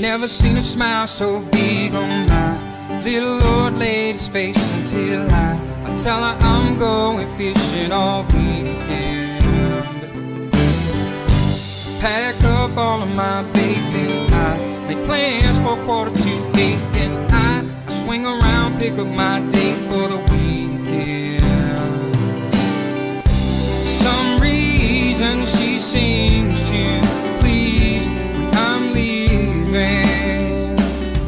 Never seen a smile so big on my little old lady's face until I tell her I'm going fishing all weekend. Pack up all of my bait and I make plans for 7:45 and I swing around, pick up my date for the weekend. Some reason she seems to please when I'm leaving.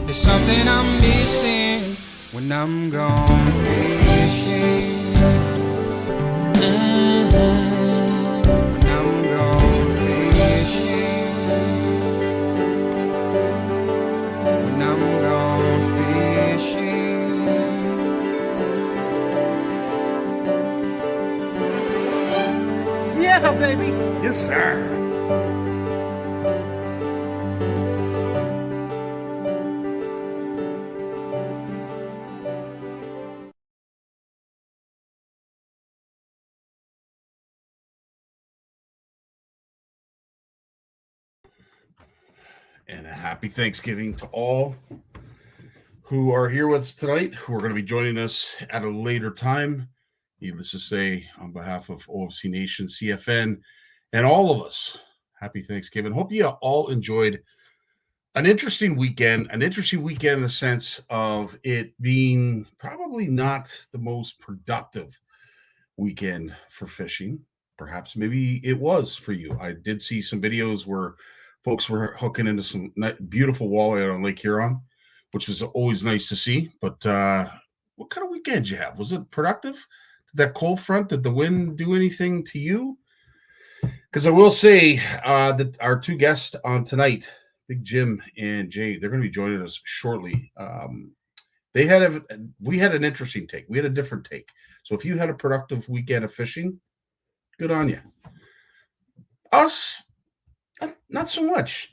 There's something I'm missing when I'm gone fishing. When I'm gone fishing. When I'm gone fishing. Yeah, baby. Yes, sir. And a happy Thanksgiving to all who are here with us tonight, who are going to be joining us at a later time. Needless to say, on behalf of OFC Nation, CFN, and all of us, happy Thanksgiving. Hope you all enjoyed an interesting weekend in the sense of it being probably not the most productive weekend for fishing. Perhaps maybe it was for you. I did see some videos where folks were hooking into some beautiful walleye out on Lake Huron, which was always nice to see. But what kind of weekend did you have? Was it productive? Did that cold front, did the wind do anything to you? Because I will say that our two guests on tonight, Big Jim and Jay, they're going to be joining us shortly. We had an interesting take. We had a different take. So if you had a productive weekend of fishing, good on you. Us, not so much.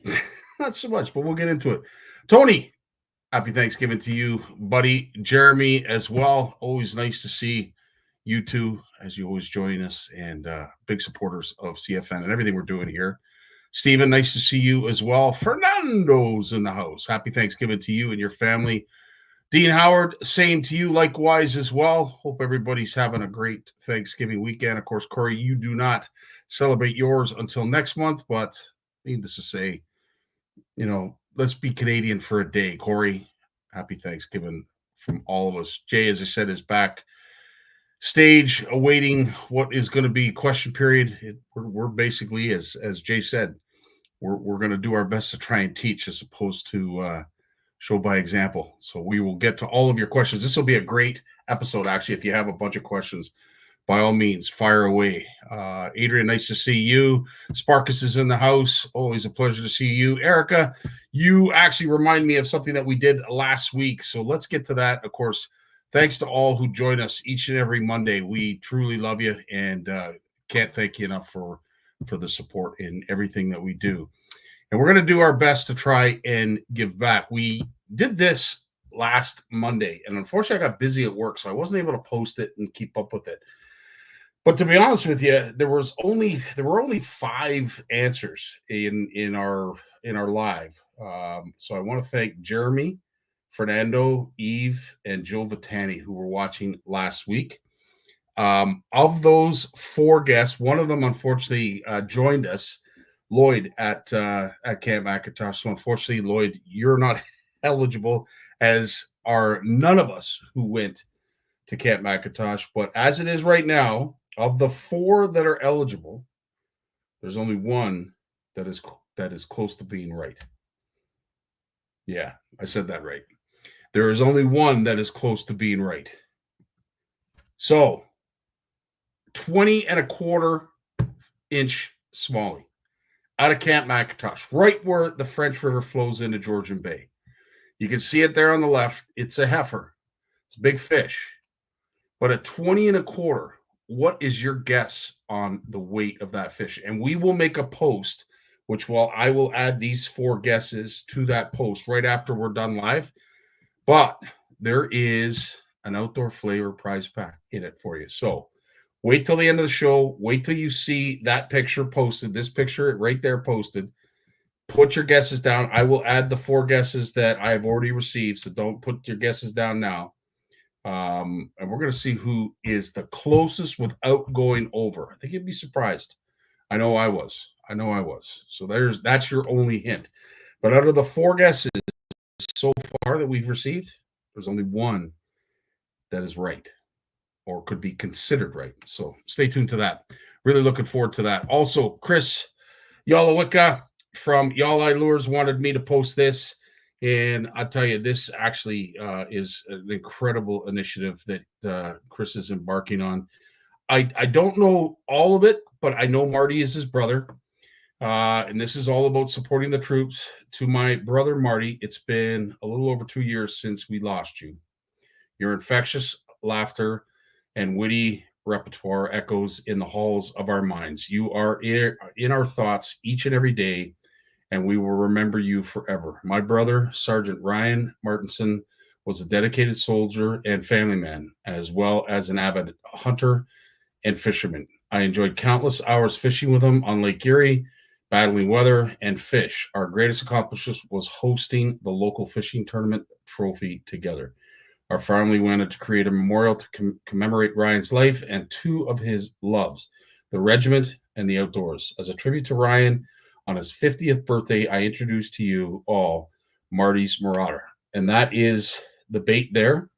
Not so much, but we'll get into it. Tony, happy Thanksgiving to you, buddy. Jeremy as well. Always nice to see you two as you always join us, and big supporters of CFN and everything we're doing here. Stephen, nice to see you as well. Fernando's in the house. Happy Thanksgiving to you and your family. Dean Howard, same to you likewise as well. Hope everybody's having a great Thanksgiving weekend. Of course, Corey, you do not celebrate yours until next month, but needless to say, let's be Canadian for a day. Corey, happy Thanksgiving from all of us. Jay, as I said, is back stage awaiting what is going to be question period. We're basically, as Jay said, we're going to do our best to try and teach as opposed to show by example. So we will get to all of your questions. This will be a great episode, actually. If you have a bunch of questions, by all means, fire away. Adrian, nice to see you. Sparkus is in the house. Always a pleasure to see you. Erica, you actually remind me of something that we did last week. So let's get to that. Of course, thanks to all who join us each and every Monday. We truly love you and can't thank you enough for the support in everything that we do. And we're going to do our best to try and give back. We did this last Monday, and unfortunately I got busy at work, so I wasn't able to post it and keep up with it. But to be honest with you, there were only 5 answers in our live. So I want to thank Jeremy, Fernando, Eve, and Joe Vitani, who were watching last week. Of those 4 guests, one of them unfortunately joined us, Lloyd, at Camp McIntosh. So unfortunately, Lloyd, you're not eligible, as are none of us who went to Camp McIntosh. But as it is right now, of the 4 that are eligible, there's only one that is close to being right. Yeah, I said that right. There is only one that is close to being right. So 20 and a quarter inch smallie out of Camp McIntosh, right where the French River flows into Georgian Bay. You can see it there on the left. It's a heifer. It's a big fish. But at 20 and a quarter, what is your guess on the weight of that fish? And we will make a post, I will add these 4 guesses to that post right after we're done live. But there is an outdoor flavor prize pack in it for you. So wait till the end of the show. Wait till you see that picture posted, this picture right there posted. Put your guesses down. I will add the 4 guesses that I have already received, so don't put your guesses down now. And we're going to see who is the closest without going over. I think you'd be surprised. I know I was. So that's your only hint. But out of the 4 guesses so far that we've received, there's only 1 that is right or could be considered right. So stay tuned to that. Really looking forward to that. Also, Chris Yalawicka from Yalleye Lures wanted me to post this. And I'll tell you, this actually is an incredible initiative that Chris is embarking on. I don't know all of it, but I know Marty is his brother. And this is all about supporting the troops. To my brother, Marty, it's been a little over 2 years since we lost you. Your infectious laughter and witty repertoire echoes in the halls of our minds. You are in our thoughts each and every day, and we will remember you forever. My brother, Sergeant Ryan Martinson, was a dedicated soldier and family man, as well as an avid hunter and fisherman. I enjoyed countless hours fishing with him on Lake Erie, battling weather and fish. Our greatest accomplishment was hosting the local fishing tournament trophy together. Our family wanted to create a memorial to commemorate Ryan's life and 2 of his loves, the regiment and the outdoors. As a tribute to Ryan, on his 50th birthday, I introduced to you all Marty's Marauder. And that is the bait there.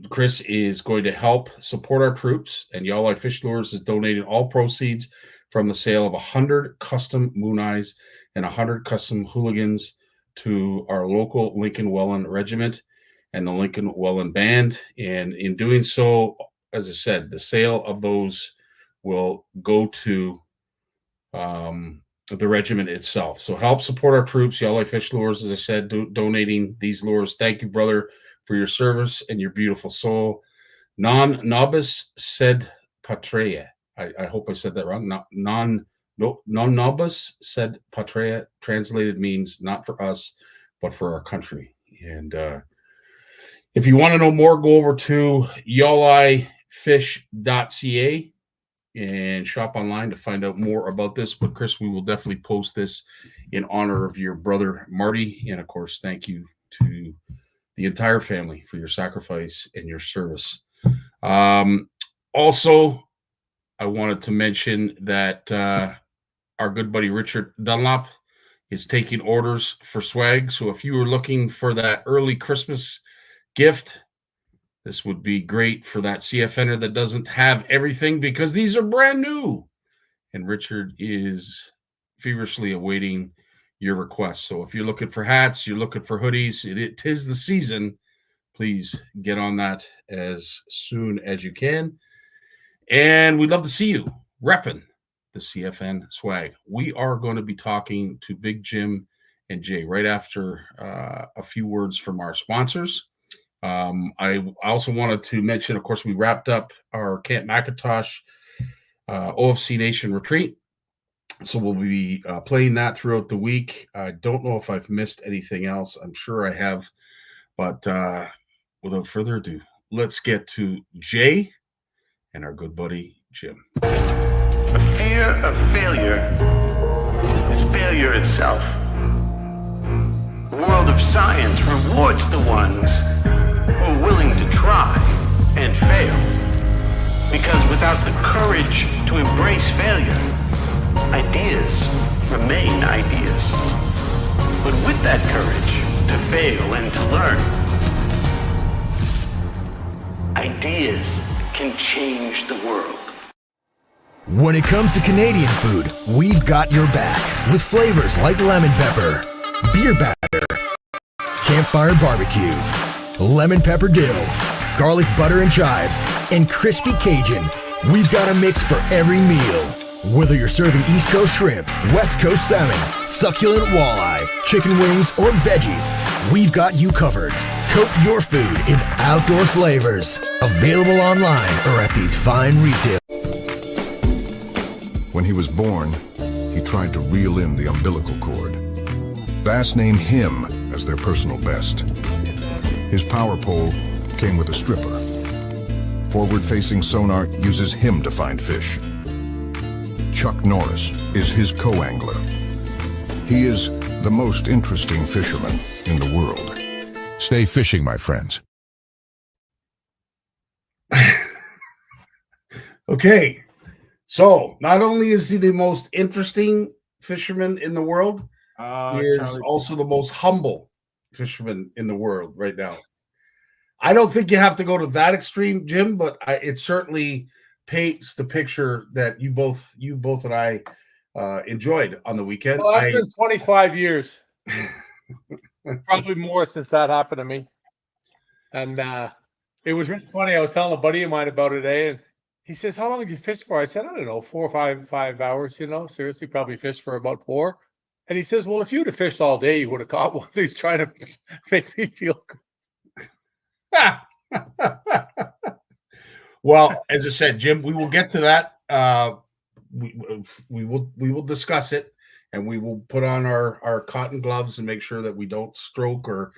Chris is going to help support our troops, and Yalleye Fish Lures is donating all proceeds from the sale of 100 custom moon eyes and 100 custom hooligans to our local Lincoln Welland Regiment and the Lincoln Welland Band. And in doing so, as I said, the sale of those will go to the regiment itself. So help support our troops. Yalleye Fish Lures, as I said, donating these lures. Thank you, brother, for your service and your beautiful soul. Non nobis sed patria. I hope I said that wrong. Non nobis sed patria translated means not for us, but for our country. And if you want to know more, go over to yalleyefish.ca and shop online to find out more about this. But Chris, we will definitely post this in honor of your brother Marty, and of course, thank you to the entire family for your sacrifice and your service. Also, I wanted to mention that our good buddy Richard Dunlop is taking orders for swag. So if you were looking for that early Christmas gift, this would be great for that CFNer that doesn't have everything, because these are brand new. And Richard is feverishly awaiting your requests. So if you're looking for hats, you're looking for hoodies, it is the season. Please get on that as soon as you can. And we'd love to see you repping the CFN swag. We are going to be talking to Big Jim and Jay right after a few words from our sponsors. I also wanted to mention, of course, we wrapped up our Camp McIntosh OFC Nation retreat. So we'll be playing that throughout the week. I don't know if I've missed anything else. I'm sure I have. But without further ado, let's get to Jay and our good buddy, Jim. The fear of failure is failure itself. The world of science rewards the ones who are willing to try and fail. Because without the courage to embrace failure, ideas remain ideas. But with that courage to fail and to learn, ideas can change the world. When it comes to Canadian food, we've got your back with flavors like lemon pepper, beer batter, campfire barbecue, lemon pepper dill, garlic butter and chives, and crispy Cajun. We've got a mix for every meal. Whether you're serving East Coast shrimp, West Coast salmon, succulent walleye, chicken wings, or veggies, we've got you covered. Coat your food in outdoor flavors. Available online or at these fine retail. When he was born, he tried to reel in the umbilical cord. Bass named him as their personal best. His power pole came with a stripper. Forward-facing sonar uses him to find fish. Chuck Norris is his co-angler. He is the most interesting fisherman in the world. Stay fishing, my friends. Okay, so not only is he the most interesting fisherman in the world, he is also the most humble fisherman in the world right now. I don't think you have to go to that extreme, Jim, but it certainly paints the picture that you both and I enjoyed on the weekend. Well, that's been 25 years. Probably more since that happened to me. And it was really funny. I was telling a buddy of mine about it today, and he says, "How long did you fish for?" I said, "I don't know, 4 or 5 hours, seriously, probably fished for about 4. And he says, "Well, if you'd have fished all day, you would have caught one." He's trying to make me feel good. Well, as I said, Jim, we will get to that. We will discuss it, and we will put on our cotton gloves and make sure that we don't stroke or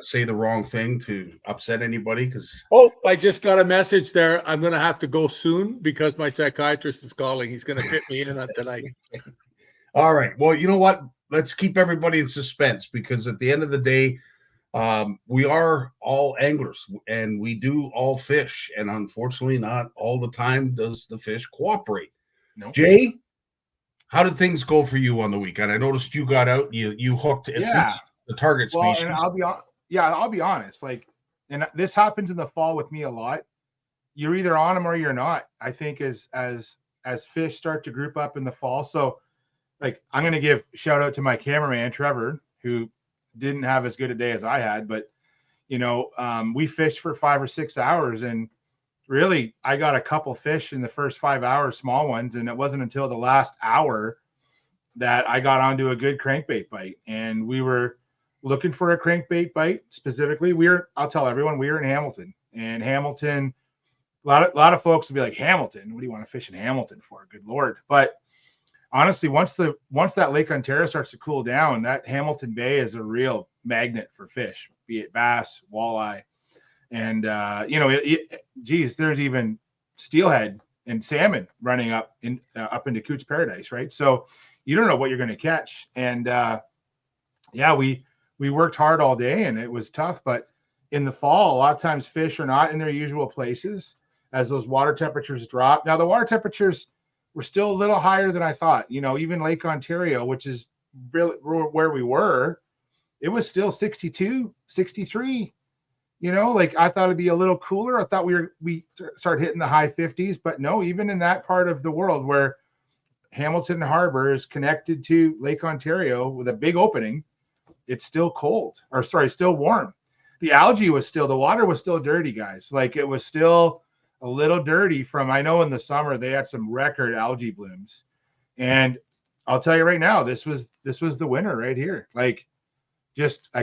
say the wrong thing to upset anybody. Because I just got a message there. I'm going to have to go soon because my psychiatrist is calling. He's going to fit me in tonight. All right. Well, you know what? Let's keep everybody in suspense, because at the end of the day, we are all anglers and we do all fish, and unfortunately not all the time does the fish cooperate. No. Jay, how did things go for you on the weekend? I noticed you got out, you hooked at least the target species. And I'll be honest, and this happens in the fall with me a lot. You're either on them or you're not. I think as fish start to group up in the fall. So I'm going to give shout out to my cameraman, Trevor, who didn't have as good a day as I had, but we fished for 5 or 6 hours, and really I got a couple fish in the first 5 hours, small ones. And it wasn't until the last hour that I got onto a good crankbait bite, and we were looking for a crankbait bite specifically. I'll tell everyone, we were in Hamilton, and Hamilton, a lot of folks would be like, Hamilton, what do you want to fish in Hamilton for? Good Lord. But honestly, once that Lake Ontario starts to cool down, that Hamilton Bay is a real magnet for fish, be it bass, walleye, and there's even steelhead and salmon running up into Coots Paradise, right? So you don't know what you're going to catch, and we worked hard all day, and it was tough. But in the fall, a lot of times fish are not in their usual places as those water temperatures drop. Now the water temperatures were still a little higher than I thought. Even Lake Ontario, which is really where we were, it was still 62, 63. I thought it'd be a little cooler. I thought we started hitting the high 50s, but no, even in that part of the world where Hamilton Harbor is connected to Lake Ontario with a big opening, it's still still warm. The water was still dirty, guys. It was still a little dirty I know in the summer they had some record algae blooms, and I'll tell you right now, this was the winner right here. I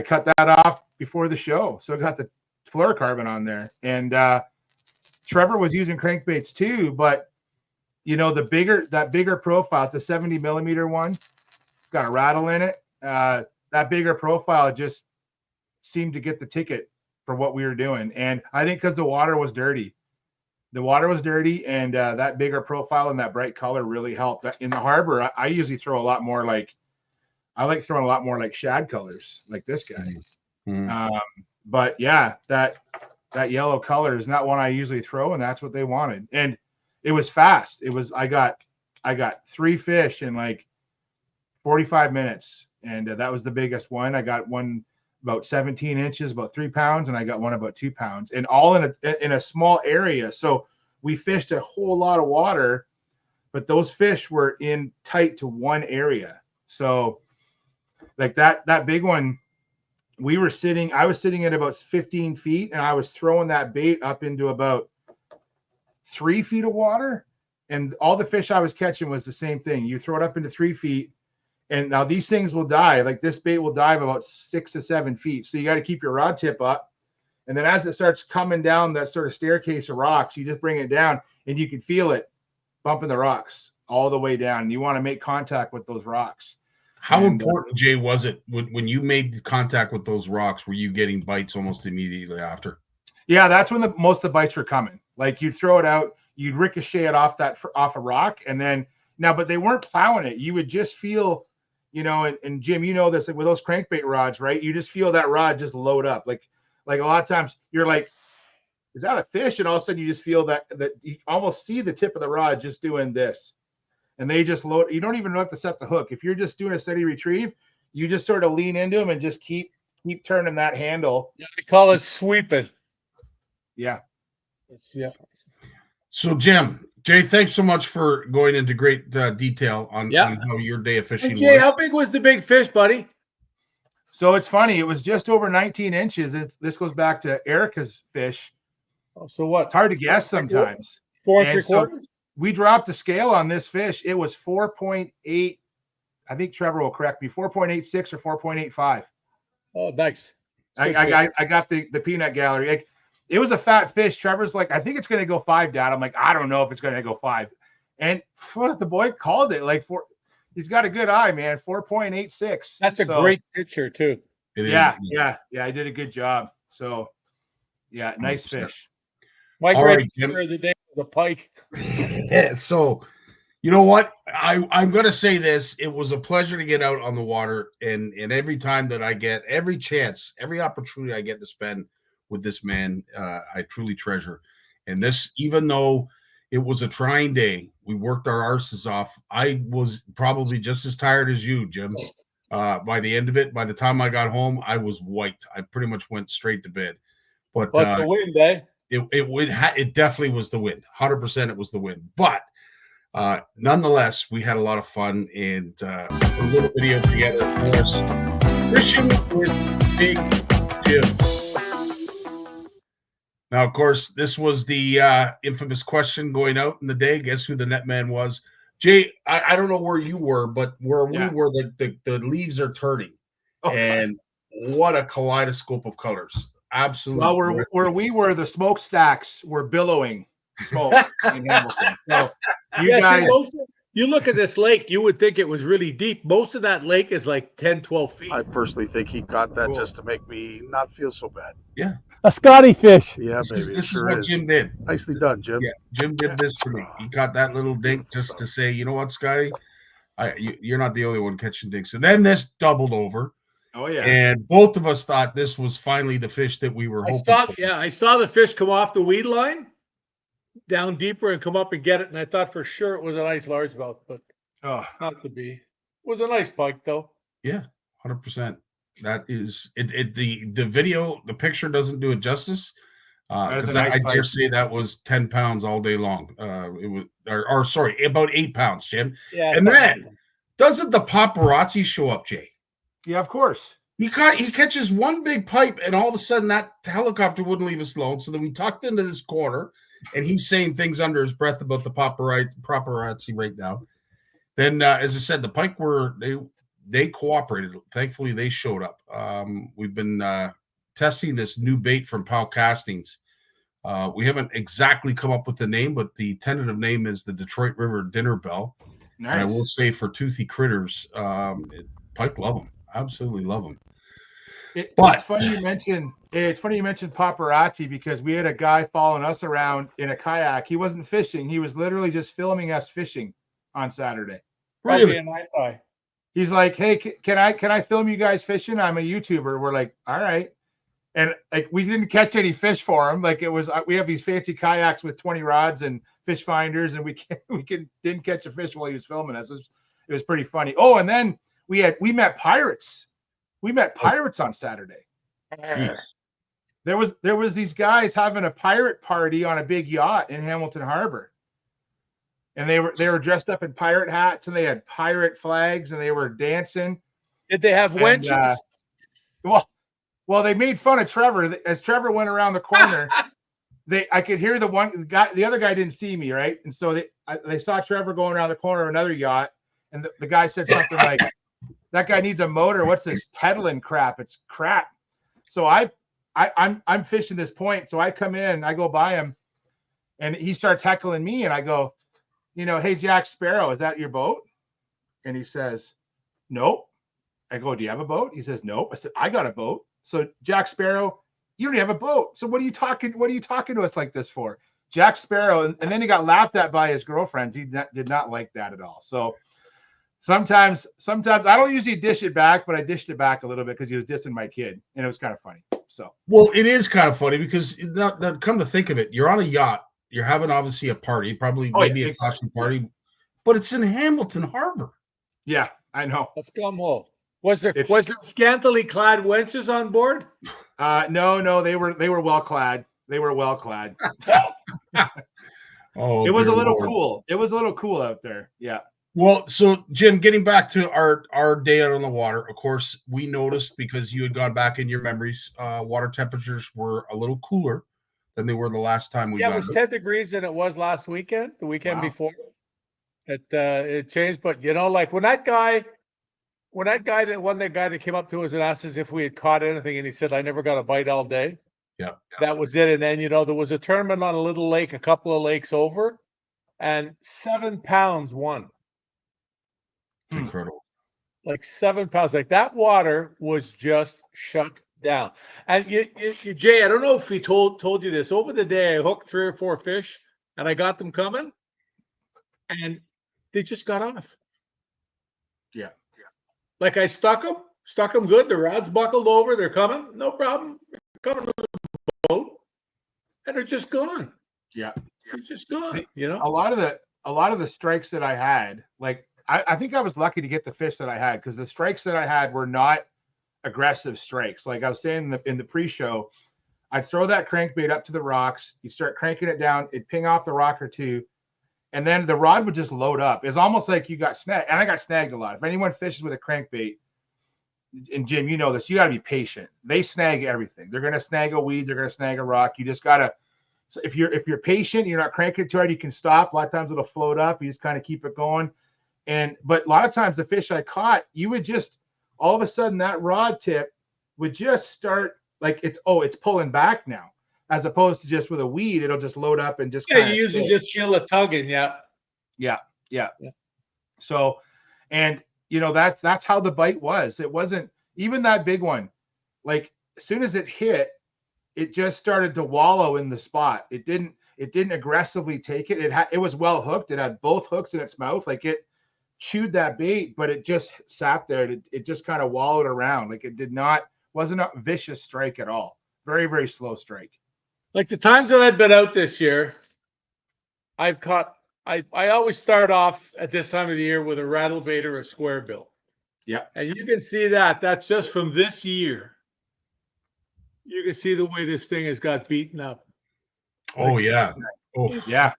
cut that off before the show, so I got the fluorocarbon on there, and Trevor was using crankbaits too, but that bigger profile, it's a 70 millimeter one, it's got a rattle in it. That bigger profile just seemed to get the ticket for what we were doing, and I think because the water was dirty. And that bigger profile and that bright color really helped. In the harbor, I usually throw a lot more I like throwing a lot more shad colors, like this guy. Mm-hmm. But yeah, that yellow color is not one I usually throw, and that's what they wanted. And it was fast. I got 3 fish in 45 minutes, and that was the biggest one. I got one about 17 inches, about 3 pounds, and I got one about 2 pounds, and all in a small area. So we fished a whole lot of water, but those fish were in tight to one area. So that big one, I was sitting at about 15 feet, and I was throwing that bait up into about 3 feet of water. And all the fish I was catching was the same thing. You throw it up into 3 feet, and now these things will dive. Like this bait will dive about 6 to 7 feet. So you got to keep your rod tip up. And then as it starts coming down that sort of staircase of rocks, you just bring it down, and you can feel it bumping the rocks all the way down. And you want to make contact with those rocks. How important, Jay, was it when you made contact with those rocks? Were you getting bites almost immediately after? Yeah, that's when most of the bites were coming. Like you'd throw it out, you'd ricochet it off a rock, and then but they weren't plowing it. You would just feel, and Jim, you know this, like with those crankbait rods, right? You just feel that rod just load up. Like a lot of times you're like, is that a fish? And all of a sudden you just feel that you almost see the tip of the rod just doing this. And they just load. You don't even have to set the hook. If you're just doing a steady retrieve, you just sort of lean into them and just keep turning that handle. Yeah, they call it sweeping. Yeah. So Jay, thanks so much for going into great detail on how your day of fishing Jay, was. how big was the big fish, buddy? So it's funny. It was just over 19 inches. This goes back to Erica's fish. Oh, so what? It's hard to guess sometimes. 4 3/4? We dropped the scale on this fish. It was 4.8. I think Trevor will correct me. 4.86 or 4.85. Oh, nice. I got the peanut gallery. Like, it was a fat fish. Trevor's like, I think it's going to go 5, Dad. I'm like, I don't know if it's going to go 5. And the boy called it like 4. He's got a good eye, man. 4.86. That's a great picture too. Yeah. I did a good job. So, yeah, nice 100%. Fish. My great picture of the day was a pike. So, you know what? I'm going to say this. It was a pleasure to get out on the water. And every time that I get, every chance, every opportunity I get to spend with this man, I truly treasure. And this, even though it was a trying day, we worked our arses off. I was probably just as tired as you, Jim. By the end of it, by the time I got home, I was wiped. I pretty much went straight to bed. But the wind, eh? It definitely was the wind. 100% it was the wind. But nonetheless, we had a lot of fun and a little video together for us. Fishing with Big Jim. Now, of course, this was the infamous question going out in the day. Guess who the net man was? Jay, I don't know where you were, but where we were, the leaves are turning. Oh, and what a kaleidoscope of colors. Absolutely. Well, where we were, the smokestacks were billowing smoke in Hamilton. So you guys... You look at this lake, you would think it was really deep. Most of that lake is like 10, 12 feet. I personally think he caught that just to make me not feel so bad. Yeah. A Scotty fish. Yeah, this baby. This is what Jim did. Nicely done, Jim. Yeah, Jim did this for me. He caught that little dink just to say, you know what, Scotty? You're not the only one catching dinks. And then this doubled over. Oh, yeah. And both of us thought this was finally the fish that we were hoping for. Yeah, I saw the fish come off the weed line down deeper and come up and get it. And I thought for sure it was a nice largemouth, but not to be. It was a nice pike, though. Yeah, 100%. That is it. The video, the picture doesn't do it justice. Because I dare say that was 10 pounds all day long. It was, or sorry, about 8 pounds, Jim. Yeah. And then doesn't the paparazzi show up, Jay? Yeah, of course. He catches one big pipe, and all of a sudden that helicopter wouldn't leave us alone. So then we tucked into this corner, and he's saying things under his breath about the paparazzi right now. Then, as I said, the pike they cooperated. Thankfully, they showed up. We've been testing this new bait from Powell Castings. We haven't exactly come up with the name, but the tentative name is the Detroit River Dinner Bell. Nice. And I will say for toothy critters, pike love them. Absolutely love them. It's funny you mentioned paparazzi because we had a guy following us around in a kayak. He wasn't fishing. He was literally just filming us fishing on Saturday. Really? He's like, hey, can I film you guys fishing? I'm a YouTuber. We're like, all right. And like, we didn't catch any fish for him. Like we have these fancy kayaks with 20 rods and fish finders, and we didn't catch a fish while he was filming us. It was pretty funny. Oh, and then we met pirates. We met pirates on Saturday. Yes. There was these guys having a pirate party on a big yacht in Hamilton Harbor. And they were dressed up in pirate hats and they had pirate flags and they were dancing. Did they have wenches? Well, Well, they made fun of Trevor as Trevor went around the corner. I could hear the other guy didn't see me, right? And so they saw Trevor going around the corner of another yacht, and the guy said something like, "That guy needs a motor. What's this peddling crap? It's crap." So I'm fishing this point, so I come in, I go by him, and he starts heckling me, and I go, "Hey, Jack Sparrow, is that your boat?" And he says, "Nope." I go, "Do you have a boat?" He says, "Nope." I said, "I got a boat." So Jack Sparrow, you don't have a boat. So what are you talking to us like this for? Jack Sparrow, and then he got laughed at by his girlfriends. He did not like that at all. So sometimes I don't usually dish it back, but I dished it back a little bit because he was dissing my kid, and it was kind of funny. So well, it is kind of funny because come to think of it, you're on a yacht, you're having obviously a party, probably maybe a costume party, but it's in Hamilton Harbor. Yeah, I know. Let's come home. Was there scantily clad wenches on board? No, they were well clad. They were well clad. Oh, it was a little cool. It was a little cool out there. Yeah. Well, so Jim, getting back to our day out on the water, of course, we noticed because you had gone back in your memories, water temperatures were a little cooler than they were the last time we got. It was 10 degrees than it was last weekend, the weekend before. It changed, but like when that guy that came up to us and asked us if we had caught anything, and he said, "I never got a bite all day." Yeah. That was it. And then, there was a tournament on a little lake, a couple of lakes over, and 7 pounds won. It's incredible. Like 7 pounds. Like that water was just shut down. And Jay, I don't know if we told you this. Over the day, I hooked 3 or 4 fish, and I got them coming, and they just got off. Yeah. Like I stuck them good. The rod's buckled over. They're coming. No problem. They're coming to the boat, and they're just gone. Yeah. They're just gone. A lot of the strikes that I had, like I think I was lucky to get the fish that I had because the strikes that I had were not aggressive strikes. Like I was saying in the pre-show, I'd throw that crankbait up to the rocks. You start cranking it down. It'd ping off the rock or two. And then the rod would just load up. It's almost like you got snagged. And I got snagged a lot. If anyone fishes with a crankbait, and Jim, you know this, you got to be patient. They snag everything. They're going to snag a weed. They're going to snag a rock. You just got to, so if you're patient, you're not cranking it too hard, you can stop. A lot of times it'll float up. You just kind of keep it going. But a lot of times the fish I caught, you would just, all of a sudden that rod tip would just start like it's pulling back now. As opposed to just with a weed, it'll just load up and just you usually just feel it tugging, yeah. So, and that's how the bite was. It wasn't even that big one. Like as soon as it hit, it just started to wallow in the spot. It didn't aggressively take it. It was well hooked. It had both hooks in its mouth. Like it chewed that bait, but it just sat there. It just kind of wallowed around. Like wasn't a vicious strike at all. Very, very slow strike. Like the times that I've been out this year, I've caught. I always start off at this time of the year with a rattle bait or a square bill. Yeah, and you can see that. That's just from this year. You can see the way this thing has got beaten up. Oh yeah,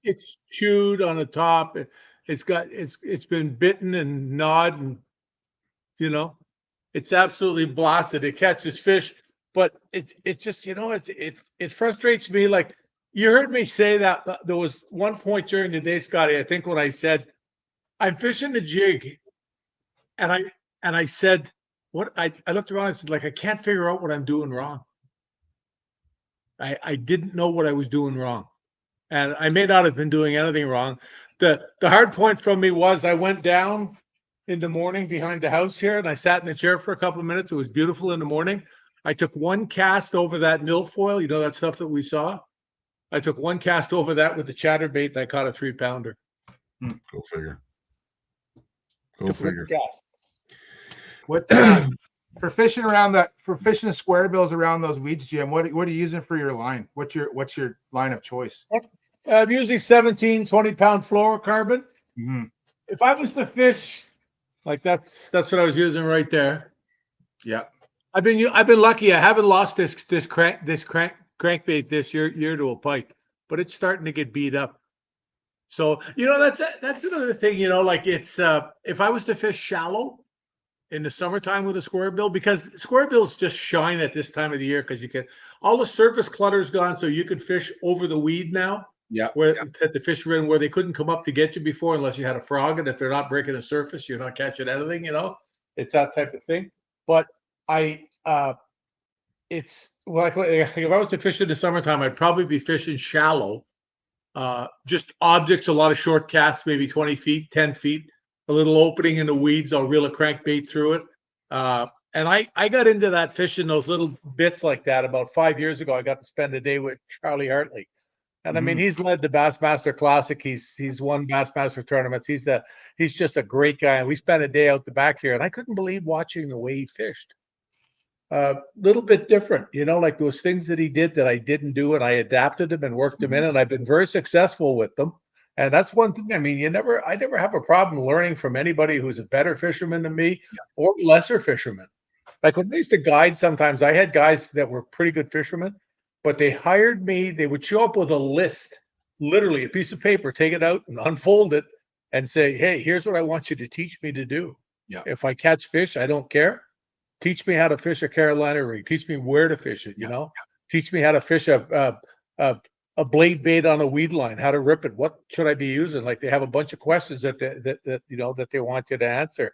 It's chewed on the top. It's been bitten and gnawed, and it's absolutely blasted. It catches fish. But it just, it frustrates me. Like you heard me say that there was one point during the day, Scotty, I think when I said, I'm fishing the jig. And I said, I looked around and said, like, I can't figure out what I'm doing wrong. I didn't know what I was doing wrong. And I may not have been doing anything wrong. The hard point from me was I went down in the morning behind the house here and I sat in the chair for a couple of minutes. It was beautiful in the morning. I took one cast over that milfoil, that stuff that we saw. I took one cast over that with the chatterbait and I caught a 3-pounder. Go figure. Go figure. What for fishing the square bills around those weeds, Jim? What are you using for your line? What's your line of choice? I'm usually 17, 20-pound fluorocarbon. Mm-hmm. If I was to fish, like that's what I was using right there. Yeah. I've been lucky. I haven't lost this crankbait this year to a pike, but it's starting to get beat up. So that's another thing. Like it's if I was to fish shallow, in the summertime with a square bill, because square bills just shine at this time of the year because you can, all the surface clutter's gone, so you can fish over the weed now. Yeah. Where at the fishery where they couldn't come up to get you before unless you had a frog, and if they're not breaking the surface, you're not catching anything, you know. It's that type of thing. But it's like if I was to fish in the summertime, I'd probably be fishing shallow, just objects, a lot of short casts, maybe 20 feet, 10 feet, a little opening in the weeds. I'll reel a crankbait through it. And I got into that fishing those little bits like that about 5 years ago. I got to spend a day with Charlie Hartley. And I mean, he's led the Bassmaster Classic. He's won Bassmaster tournaments. He's just a great guy. And we spent a day out the back here, and I couldn't believe watching the way he fished. Little bit different, you know, like those things that he did that I didn't do, and I adapted them and worked them in, and I've been very successful with them. And that's one thing. I mean, I never have a problem learning from anybody who's a better fisherman than me or lesser fisherman. Like when I used to guide, sometimes I had guys that were pretty good fishermen, but they hired me. They would show up with a list, literally a piece of paper, take it out and unfold it and say, hey, here's what I want you to teach me to do. Yeah. If I catch fish, I don't care. Teach me how to fish a Carolina rig. Teach me where to fish it, you know. Teach me how to fish a blade bait on a weed line, how to rip it. What should I be using? Like they have a bunch of questions that they want you to answer.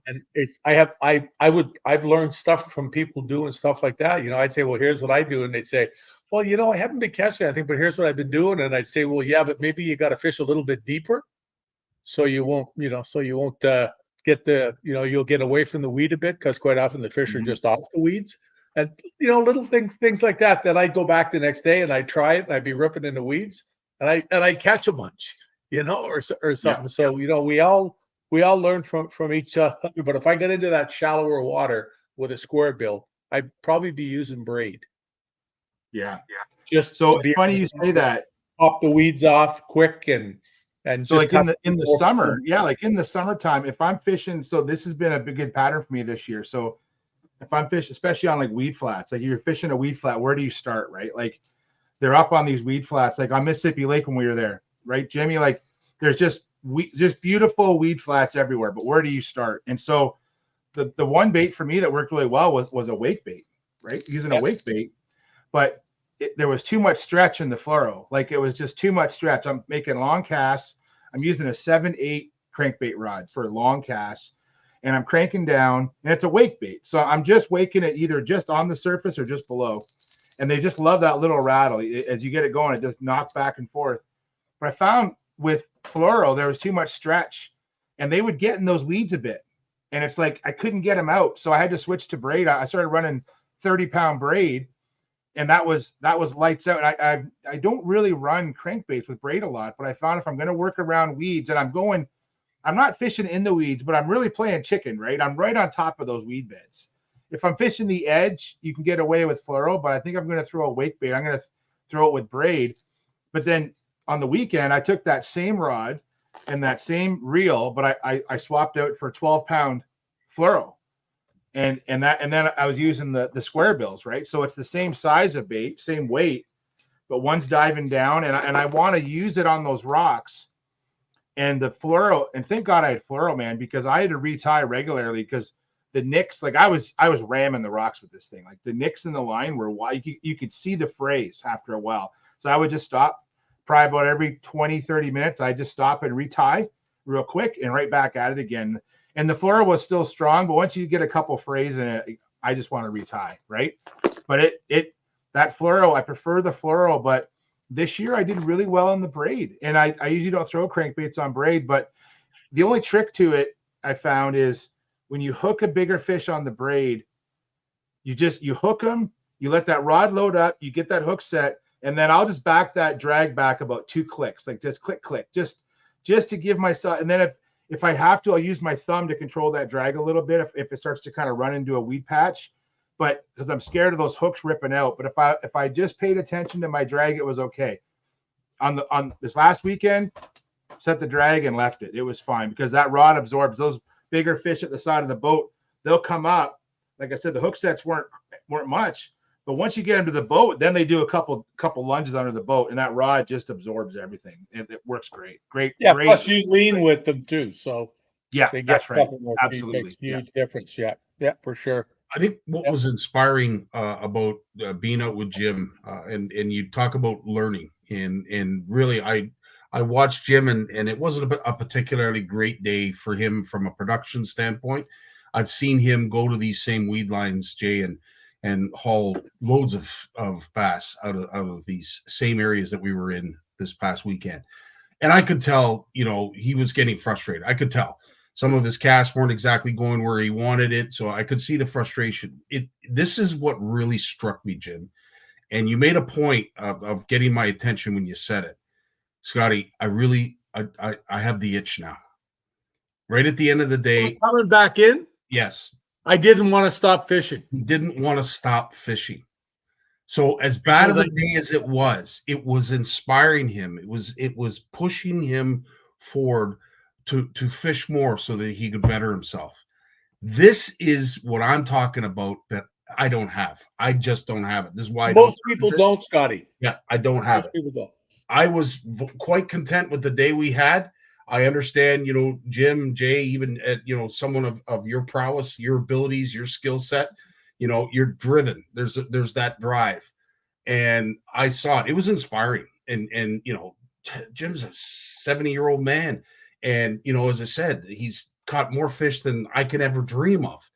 And I've learned stuff from people doing stuff like that. You know, I'd say, well, here's what I do. And they'd say, well, you know, I haven't been catching anything, but here's what I've been doing. And I'd say, well, yeah, but maybe you got to fish a little bit deeper. So you won't get the, you know, you'll get away from the weed a bit, because quite often the fish are just off the weeds. And, you know, little things like that. Then I'd go back the next day and I'd try it and I'd be ripping in the weeds and I'd catch a bunch, you know, or something. Yeah. So, you know, we all learn from each other. But if I get into that shallower water with a square bill, I'd probably be using braid. Yeah. Just so funny you say that. Pop the weeds off quick and so like in the summer, like in the summertime, if I'm fishing, so this has been a good pattern for me this year. So if I'm fishing, especially on like weed flats, like you're fishing a weed flat, where do you start, right? Like they're up on these weed flats, like on Mississippi Lake when we were there, right, Jimmy? Like there's just beautiful weed flats everywhere, but where do you start? And so the one bait for me that worked really well was a wake bait, right? Using a wake bait, but there was too much stretch in the fluoro. Like it was just too much stretch. I'm making long casts. I'm using a 7/8 crankbait rod for long casts, and I'm cranking down, and it's a wake bait. So I'm just waking it either just on the surface or just below. And they just love that little rattle. As you get it going, it just knocks back and forth. But I found with fluoro, there was too much stretch, and they would get in those weeds a bit. And it's like I couldn't get them out. So I had to switch to braid. I started running 30-pound braid. And that was lights out. And I don't really run crankbaits with braid a lot, but I found if I'm going to work around weeds and I'm not fishing in the weeds, but I'm really playing chicken, right? I'm right on top of those weed beds. If I'm fishing the edge, you can get away with fluoro, but I think I'm going to throw a wake bait. I'm going to throw it with braid. But then on the weekend, I took that same rod and that same reel, but I swapped out for 12-pound fluoro. And then I was using the square bills, right? So it's the same size of bait, same weight, but one's diving down, and I want to use it on those rocks. And the fluoro, and thank God I had fluoro, man, because I had to retie regularly because the nicks, like I was ramming the rocks with this thing. Like the nicks in the line were wide. You could see the frays after a while. So I would just stop, probably about every 20, 30 minutes. I just stop and retie real quick and right back at it again. And the fluoro was still strong, but once you get a couple frays in it, I just want to retie, right? But that fluoro, I prefer the fluoro, but this year I did really well on the braid. And I usually don't throw crankbaits on braid, but the only trick to it I found is when you hook a bigger fish on the braid, you hook them, you let that rod load up, you get that hook set, and then I'll just back that drag back about 2 clicks, like just click, just to give myself, and then if I have to, I'll use my thumb to control that drag a little bit if it starts to kind of run into a weed patch, but because I'm scared of those hooks ripping out. But if I just paid attention to my drag, it was okay. On this last weekend, set the drag and left it. It was fine because that rod absorbs those bigger fish at the side of the boat. They'll come up. Like I said, the hook sets weren't much, but once you get them to the boat, then they do a couple lunges under the boat, and that rod just absorbs everything. It works great. Yeah, great. Plus you lean with them too. So Yeah, They get that's a right. couple more feet, Absolutely. makes Yeah. huge difference. Yeah, yeah, for sure. I think what Yep. was inspiring about being out with Jim, and you talk about learning, and really, I watched Jim, and it wasn't a particularly great day for him from a production standpoint. I've seen him go to these same weed lines, Jay, and haul loads of bass out of these same areas that we were in this past weekend. And I could tell, he was getting frustrated. I could tell some of his casts weren't exactly going where he wanted it. So I could see the frustration. This is what really struck me, Jim. And you made a point of getting my attention when you said it. Scotty, I have the itch now. Right at the end of the day, Coming back in, yes, I didn't want to stop fishing. he didn't want to stop fishing. So as bad of a day as it was inspiring him. It was pushing him forward to fish more so that he could better himself. This is what I'm talking about that I don't have. I just don't have it. This is why Most people don't, Scotty. Yeah, I don't have Most it. people don't. I was quite content with the day we had. I understand, Jim, Jay, even someone of your prowess, your abilities, your skill set, you're driven. There's that drive. And I saw it. It was inspiring. And Jim's a 70-year-old man. And, as I said, he's caught more fish than I can ever dream of.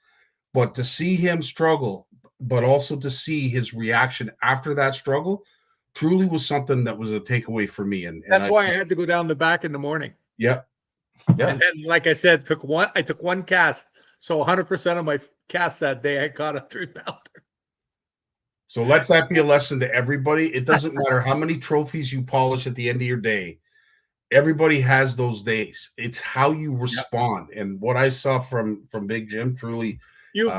But to see him struggle, but also to see his reaction after that struggle, truly was something that was a takeaway for me. And That's why I had to go down the back in the morning. Yeah. Yeah. And then, like I said, I took one cast. So 100% of my casts that day, I caught a 3-pounder. So let that be a lesson to everybody. It doesn't matter how many trophies you polish at the end of your day. Everybody has those days. It's how you respond. Yep. And what I saw from Big Jim, truly, you've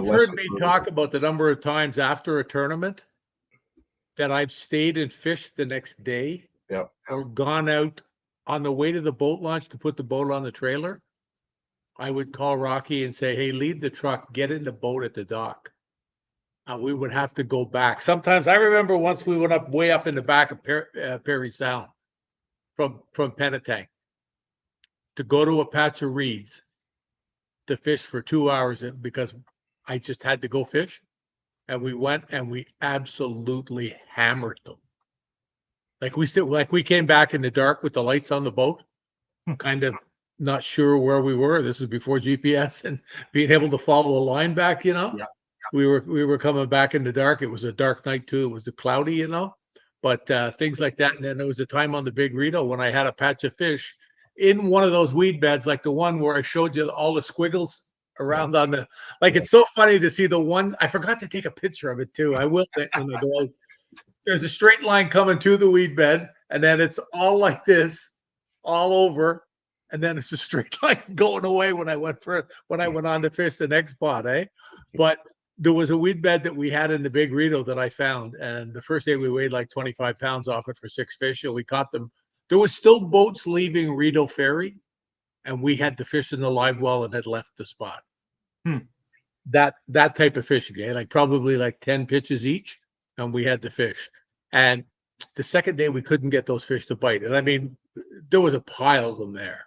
heard me talk about the number of times after a tournament that I've stayed and fished the next day. Yep. Or gone out on the way to the boat launch to put the boat on the trailer. I would call Rocky and say, hey, leave the truck, get in the boat at the dock. And we would have to go back. Sometimes I remember once we went up way up in the back of Perry Sound from Penetang to go to a patch of reeds to fish for 2 hours because I just had to go fish. And we went and we absolutely hammered them. We came back in the dark with the lights on the boat, kind of not sure where we were. This was before GPS and being able to follow the line back, Yeah. We were coming back in the dark. It was a dark night too. It was cloudy, but things like that. And then there was a time on the Big Rito when I had a patch of fish in one of those weed beds, like the one where I showed you all the squiggles around on the, it's so funny to see the one. I forgot to take a picture of it too. I will when I go out. There's a straight line coming to the weed bed, and then it's all like this, all over, and then it's a straight line going away when I went on to fish the next spot, But there was a weed bed that we had in the Big Rito that I found, and the first day we weighed like 25 pounds off it for 6 fish, and we caught them. There was still boats leaving Rito Ferry, and we had to fish in the live well and had left the spot. That type of fishing, probably 10 pitches each. And we had to fish. And the second day we couldn't get those fish to bite. And I mean, there was a pile of them there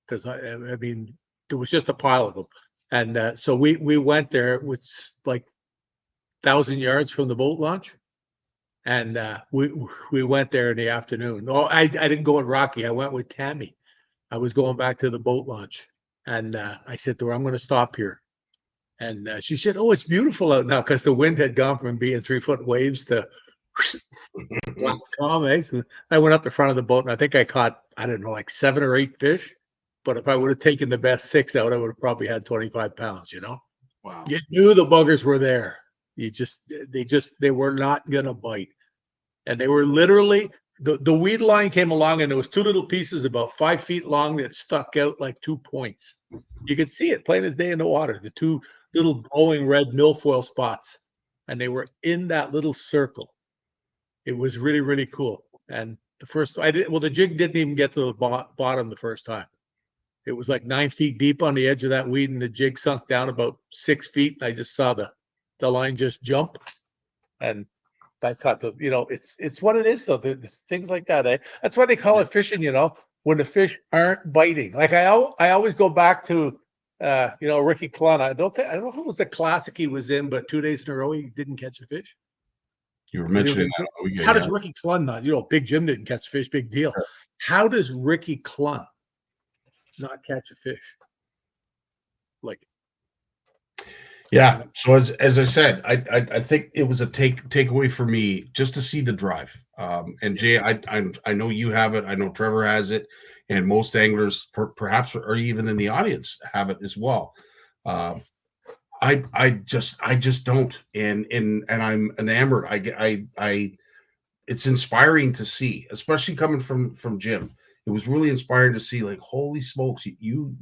because I mean, there was just a pile of them. And so we went there, which 1,000 yards from the boat launch. And we went there in the afternoon. Oh, I didn't go with Rocky. I went with Tammy. I was going back to the boat launch. And I said to her, I'm going to stop here. And she said, oh, it's beautiful out now because the wind had gone from being 3-foot waves to once calm. So I went up the front of the boat and I think I caught, 7 or 8 fish. But if I would have taken the best 6 out, I would have probably had 25 pounds, Wow. You knew the buggers were there. They were not going to bite. And they were literally, the weed line came along and there was 2 little pieces about 5 feet long that stuck out like 2 points. You could see it plain as day in the water, the 2 little glowing red milfoil spots, and they were in that little circle. It was really, really cool. And the jig didn't even get to the bottom the first time. It was 9 feet deep on the edge of that weed, and the jig sunk down about 6 feet. And I just saw the line just jump, and I caught it's what it is though. There's things like that, That's why they call it fishing, when the fish aren't biting. Like I always go back to Ricky Clunn. I don't know if it was the classic he was in, but 2 days in a row he didn't catch a fish. You were mentioning that. How does Ricky Clunn not? Big Jim didn't catch a fish, big deal. Sure. How does Ricky Clunn not catch a fish? Like, yeah. So as I said, I think it was a takeaway for me just to see the drive. And Jay, I know you have it. I know Trevor has it, and most anglers, perhaps, or even in the audience, have it as well. I just don't, and I'm enamored. It's inspiring to see, especially coming from Jim. It was really inspiring to see, like, holy smokes, you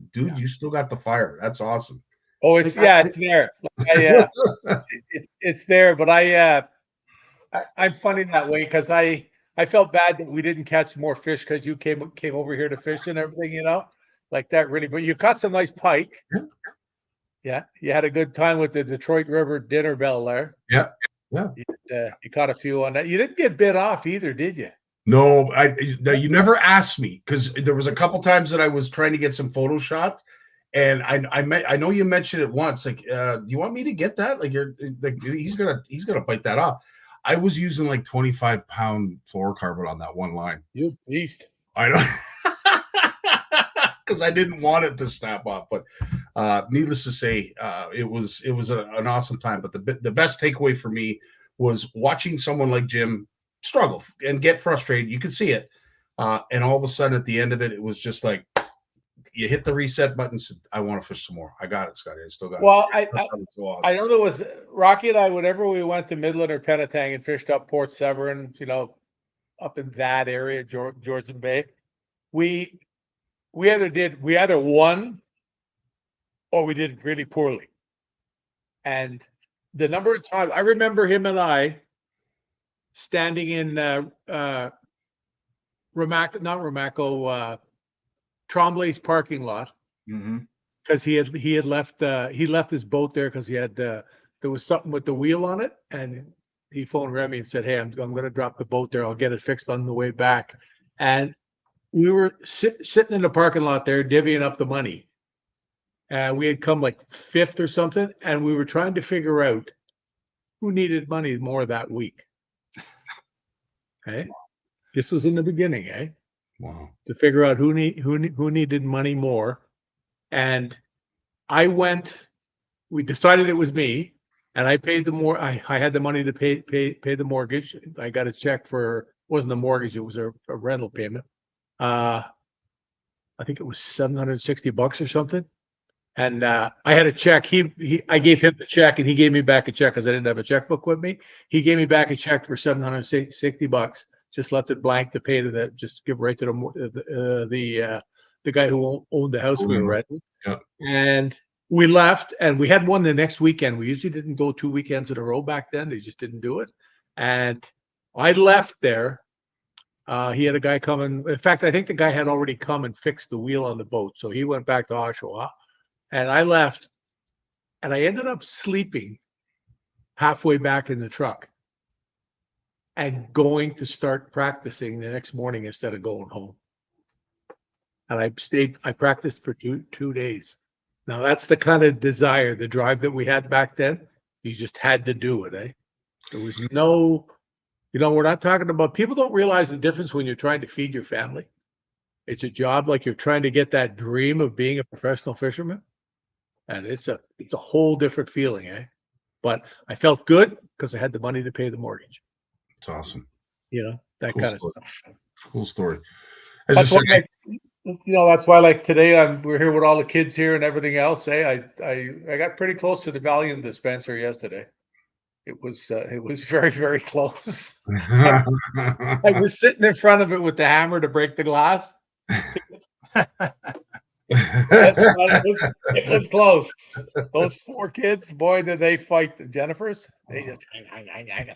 still got the fire. That's awesome. Oh, it's there. It's there, but I'm funny that way because I felt bad that we didn't catch more fish because you came over here to fish and everything, like that really. But you caught some nice pike. Yeah, you had a good time with the Detroit River dinner bell there. Yeah. You caught a few on that. You didn't get bit off either, did you? No, you never asked me, because there was a couple times that I was trying to get some photo shots, and I know you mentioned it once. Like, do you want me to get that? Like, he's gonna bite that off. I was using like 25-pound fluorocarbon on that one line. You beast. I know. Because I didn't want it to snap off, but needless to say, it was an awesome time. But the best takeaway for me was watching someone like Jim struggle and get frustrated. You could see it, and all of a sudden at the end of it, it was just like you hit the reset button. Said, I want to fish some more. I got it, Scotty. I still got it. Well, I know there was Rocky and I. Whenever we went to Midland or Penetang and fished up Port Severn, up in that area, Georgian Bay, we either won or we did really poorly. And the number of times I remember him and I standing in Tremblay's parking lot, because he had left his boat there because he had there was something with the wheel on it, and he phoned Remy and said, "Hey, I'm going to drop the boat there. I'll get it fixed on the way back." And we were sitting in the parking lot there, divvying up the money. We had come like fifth or something, and we were trying to figure out who needed money more that week. Okay, this was in the beginning, eh? Wow. To figure out who needed money more, and we decided it was me, and I paid the more. I had the money to pay the mortgage. I got a check for, wasn't a mortgage, it was a rental payment. I think it was $760 or something. And I had a check. I gave him the check, and he gave me back a check because I didn't have a checkbook with me. He gave me back a check for $760. Just left it blank to pay to just give right to the guy who owned the house we were renting. Yeah. And we left, and we had one the next weekend. We usually didn't go 2 weekends in a row back then. They just didn't do it. And I left there. He had a guy come in. In fact, I think the guy had already come and fixed the wheel on the boat. So he went back to Oshawa. And I left, and I ended up sleeping halfway back in the truck and going to start practicing the next morning instead of going home. And I practiced for two days. Now that's the kind of desire, the drive that we had back then. You just had to do it, eh? There was no, we're not talking about, people don't realize the difference when you're trying to feed your family. It's a job like you're trying to get that dream of being a professional fisherman. And it's a whole different feeling, eh? But I felt good because I had the money to pay the mortgage. It's awesome. That Cool kind story. of stuff. Cool story. That's why, like today, we're here with all the kids here and everything else. I got pretty close to the Valium dispenser yesterday. It was very, very close. I was sitting in front of it with the hammer to break the glass. It was close. Those 4 kids, boy, did they fight the Jennifers. They just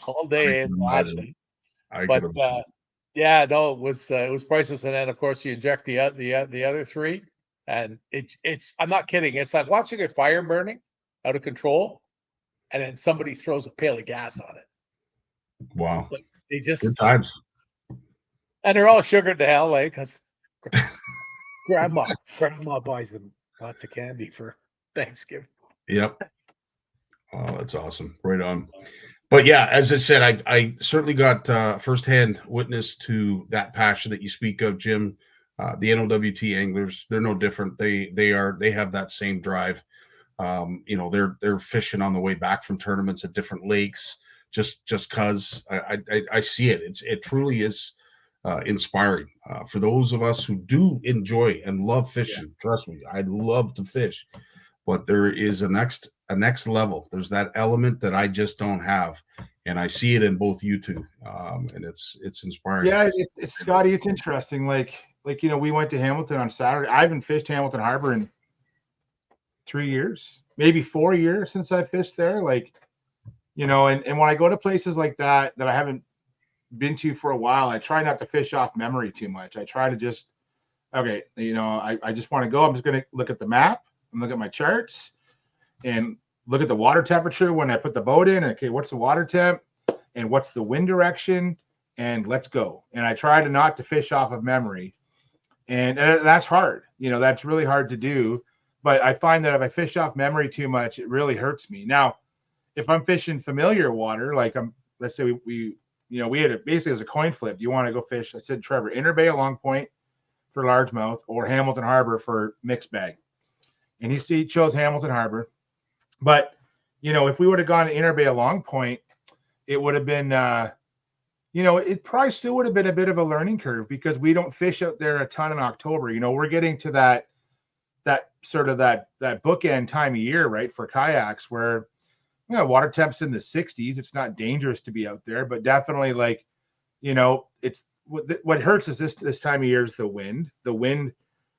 all day. But yeah, no, it was priceless. And then of course you inject the other 3, and it's I'm not kidding. It's like watching a fire burning out of control, and then somebody throws a pail of gas on it. Wow. Like they just good times. And they're all sugared to hell, like, because of Grandma buys them lots of candy for Thanksgiving. Yep. Oh, that's awesome. Right on. But yeah, as I said, I certainly got firsthand witness to that passion that you speak of, Jim. The NOWT anglers, they're no different. They have that same drive. They're fishing on the way back from tournaments at different lakes just because I see it. It truly is inspiring for those of us who do enjoy and love fishing. Trust me, I love to fish, but there is a next level. There's that element that I just don't have, and I see it in both you two, and it's inspiring. Yeah, it's Scotty. It's interesting. Like we went to Hamilton on Saturday. I haven't fished Hamilton Harbor in 3 years, maybe 4 years since I fished there. And when I go to places like that I haven't been to for a while, I try not to fish off memory too much. I try to just, okay, I just want to go. I'm just going to look at the map and look at my charts and look at the water temperature when I put the boat in. Okay, what's the water temp and what's the wind direction, and let's go. And I try to not to fish off of memory, and that's hard. That's really hard to do. But I find that if I fish off memory too much, it really hurts me. Now, if I'm fishing familiar water, let's say we had it basically as a coin flip. Do you want to go fish? I said, Trevor, Inner Bay at Long Point for largemouth or Hamilton Harbor for mixed bag. And he chose Hamilton Harbor. But, if we would have gone to Inner Bay at Long Point, it would have been, it probably still would have been a bit of a learning curve because we don't fish out there a ton in October. We're getting to that sort of that bookend time of year, right, for kayaks where water temps in the 60s. It's not dangerous to be out there, but definitely it's what hurts is this time of year is the wind.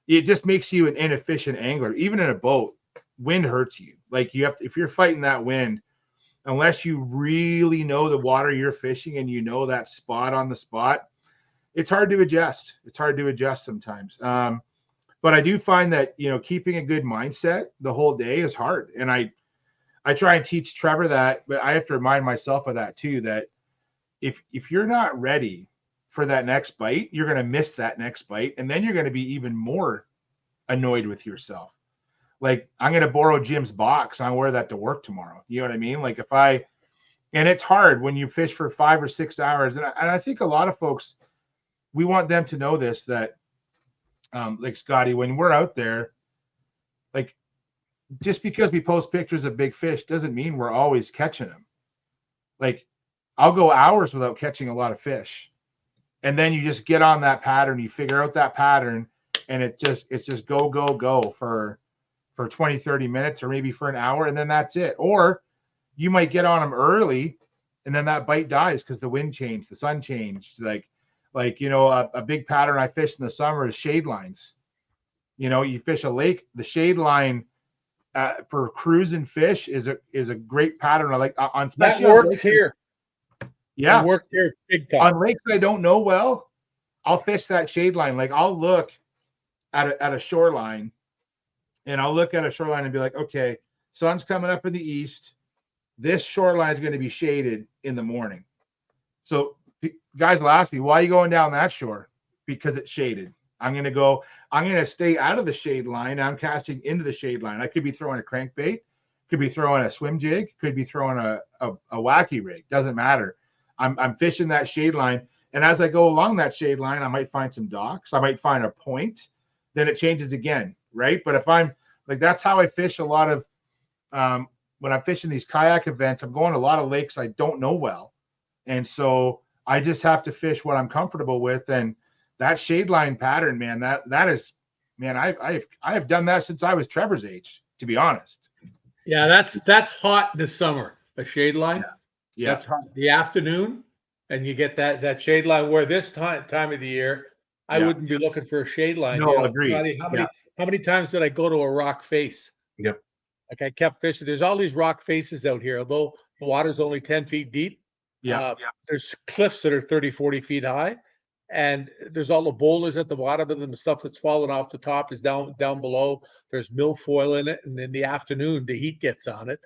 It just makes you an inefficient angler. Even in a boat, wind hurts you. If you're fighting that wind, unless you really know the water you're fishing and that spot on the spot, it's hard to adjust. It's hard to adjust sometimes. But I do find that, keeping a good mindset the whole day is hard. And I try and teach Trevor that, but I have to remind myself of that too, that if you're not ready for that next bite, you're going to miss that next bite. And then you're going to be even more annoyed with yourself. I'm going to borrow Jim's box. I wear that to work tomorrow. You know what I mean? And it's hard when you fish for 5 or 6 hours. And I think a lot of folks, we want them to know this, that Scotty, when we're out there, just because we post pictures of big fish doesn't mean we're always catching them. I'll go hours without catching a lot of fish. And then you just get on that pattern, you figure out that pattern, and it's just go for 20, 30 minutes or maybe for an hour, and then that's it. Or you might get on them early and then that bite dies because the wind changed, the sun changed. A big pattern I fish in the summer is shade lines. You fish a lake, the shade line for cruising fish is a great pattern. I like on that works here. Yeah, it works here big time. On lakes I don't know well, I'll fish that shade line. I'll look at a shoreline, and I'll look at a shoreline and be like, okay, sun's coming up in the east. This shoreline is going to be shaded in the morning. So guys will ask me, why are you going down that shore? Because it's shaded. I'm going to stay out of the shade line. I'm casting into the shade line. I could be throwing a crankbait, could be throwing a swim jig, could be throwing a wacky rig. Doesn't matter. I'm fishing that shade line. And as I go along that shade line, I might find some docks. I might find a point. Then it changes again, right? But if I'm that's how I fish a lot of when I'm fishing these kayak events. I'm going to a lot of lakes I don't know well. And so I just have to fish what I'm comfortable with. And that shade line pattern, man, that is, man, I have done that since I was Trevor's age, to be honest. Yeah, that's hot this summer. A shade line. Yeah. That's hot. The afternoon, and you get that shade line where this time of the year, I wouldn't be looking for a shade line. No, agreed. How many times did I go to a rock face? Yep. I kept fishing. There's all these rock faces out here, although the water's only 10 feet deep. There's cliffs that are 30, 40 feet high. And there's all the boulders at the bottom of them. The stuff that's fallen off the top is down below. There's milfoil in it. And in the afternoon, the heat gets on it.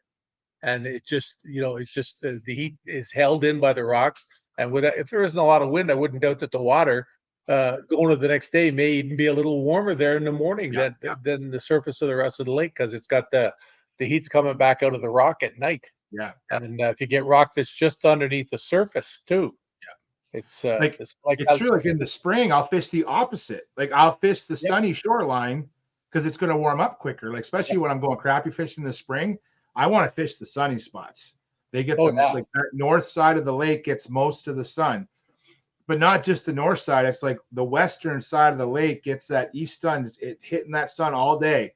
And it just, the heat is held in by the rocks. And if there isn't a lot of wind, I wouldn't doubt that the water going to the next day may even be a little warmer there in the morning than the surface of the rest of the lake, because it's got the heat's coming back out of the rock at night. Yeah. And if you get rock that's just underneath the surface too, it's it's true. Like in the spring, I'll fish the opposite. Like I'll fish the sunny shoreline because it's going to warm up quicker. Like especially when I'm going crappie fishing in the spring, I want to fish the sunny spots. They get like that north side of the lake gets most of the sun, but not just the north side. It's like the western side of the lake gets that east sun. It's hitting that sun all day,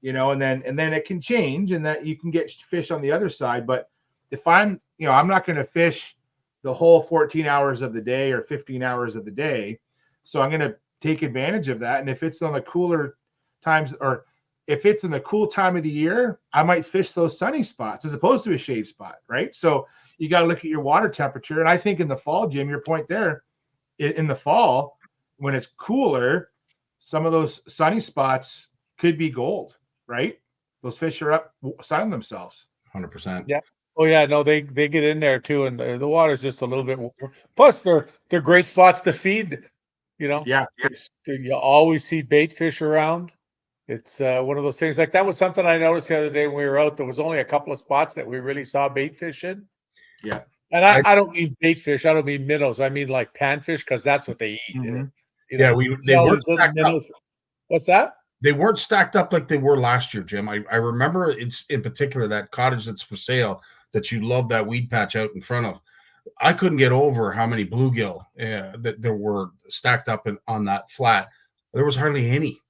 you know, and then it can change, and that you can get fish on the other side. But if I'm not going to fish the whole 14 hours of the day or 15 hours of the day, so I'm going to take advantage of that. And if it's on the cooler times, or if it's in the cool time of the year, I might fish those sunny spots as opposed to a shade spot, right? So you got to look at your water temperature. And I think in the fall, Jim, your point there, in the fall, when it's cooler, some of those sunny spots could be gold, right? Those fish are up sunning themselves. 100%. Yeah. Oh yeah, no, they get in there too, and the water's just a little bit warmer. Plus, they're great spots to feed. You know, you always see bait fish around. It's one of those things. Like that was something I noticed the other day when we were out. There was only a couple of spots that we really saw bait fish in. Yeah, and I don't mean bait fish. I don't mean minnows. I mean like panfish, because that's what they eat. Mm-hmm. You know, they weren't stacked up. What's that? They weren't stacked up like they were last year, Jim. I remember it's in particular that cottage that's for sale that you love, that weed patch out in front of. I couldn't get over how many bluegill that there were stacked up on that flat. There was hardly any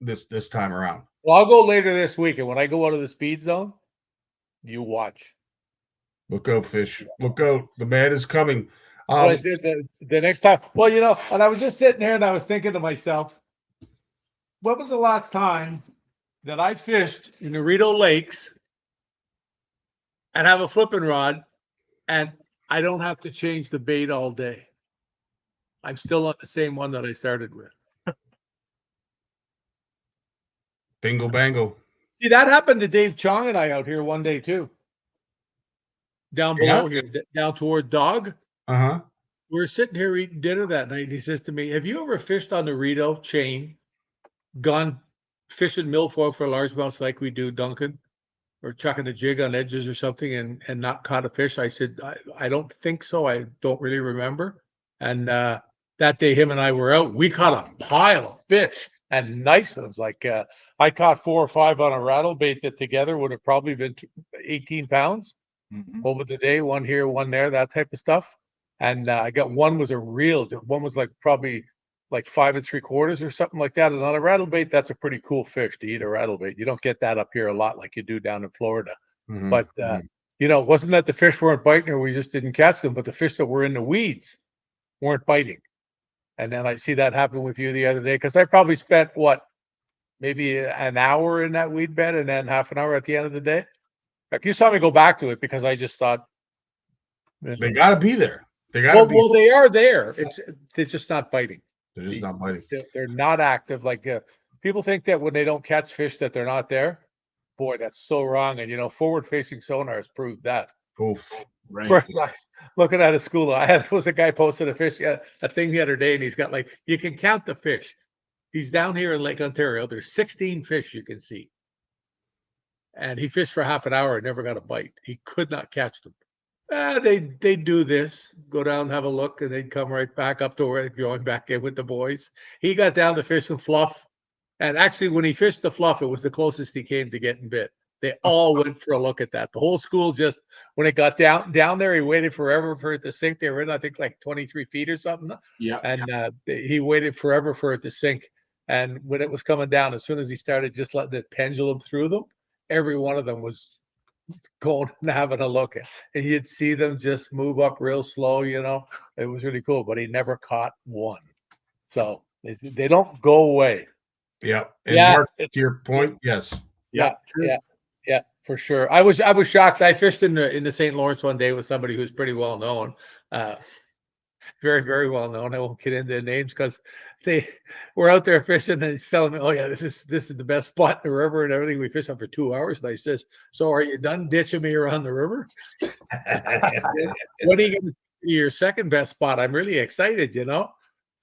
this time around. Well, I'll go later this week, and when I go out of the speed zone, you watch. Look out, fish! Look out! The man is coming. The next time. Well, you know, and I was just sitting here and I was thinking to myself, when was the last time that I fished in the Rideau Lakes and have a flipping rod, and I don't have to change the bait all day? I'm still on the same one that I started with. Bingo bango. See, that happened to Dave Chong and I out here one day too. Down below here, down toward Dog. Uh-huh. We were sitting here eating dinner that night, and he says to me, have you ever fished on the Rideau chain, gone fishing milfoil for largemouths like we do, Duncan, or chucking a jig on edges or something and not caught a fish? I said, I don't think so. I don't really remember. And that day, him and I were out. We caught a pile of fish, and nice ones. Like I caught 4 or 5 on a rattle bait that together would have probably been 18 pounds over the day. One here, one there, that type of stuff. And I got one was one was like probably like 5 3/4 or something like that. And on a rattle bait, that's a pretty cool fish to eat, a rattle bait. You don't get that up here a lot like you do down in Florida. But you know, it wasn't that the fish weren't biting or we just didn't catch them, but the fish that were in the weeds weren't biting. And then I see that happen with you the other day, because I probably spent maybe an hour in that weed bed and then half an hour at the end of the day. Like, you saw me go back to it because I just thought they got to be there. They got well, they are there. They're just not biting. They're just not biting. They're not active. Like people think that when they don't catch fish that they're not there. Boy, that's so wrong. And you know, forward-facing sonar has proved that. Oof. Right. Looking at a school, was a guy posted a thing the other day, and he's got you can count the fish. He's down here in Lake Ontario. There's 16 fish you can see. And he fished for half an hour and never got a bite. He could not catch them. They do this, go down, have a look, and they'd come right back up to where they're going back in with the boys. He got down to fish some fluff. And actually, when he fished the fluff, it was the closest he came to getting bit. They all went for a look at that. The whole school just, when it got down there, he waited forever for it to sink. They were in, I think, like 23 feet or something. Yeah. And he waited forever for it to sink. And when it was coming down, as soon as he started just letting it pendulum through them, every one of them was going and having a look at. And you'd see them just move up real slow, you know. It was really cool, but he never caught one. So they don't go away. Yeah. And Mark, to your point, yes. Yeah, for sure. I was shocked. I fished in the St. Lawrence one day with somebody who's pretty well known, very, very well known. I won't get into names because they were out there fishing, and he's telling me, "Oh yeah, this is the best spot in the river and everything." We fished on for 2 hours, and I says, "So are you done ditching me around the river? What are you going to do your second best spot? I'm really excited, you know."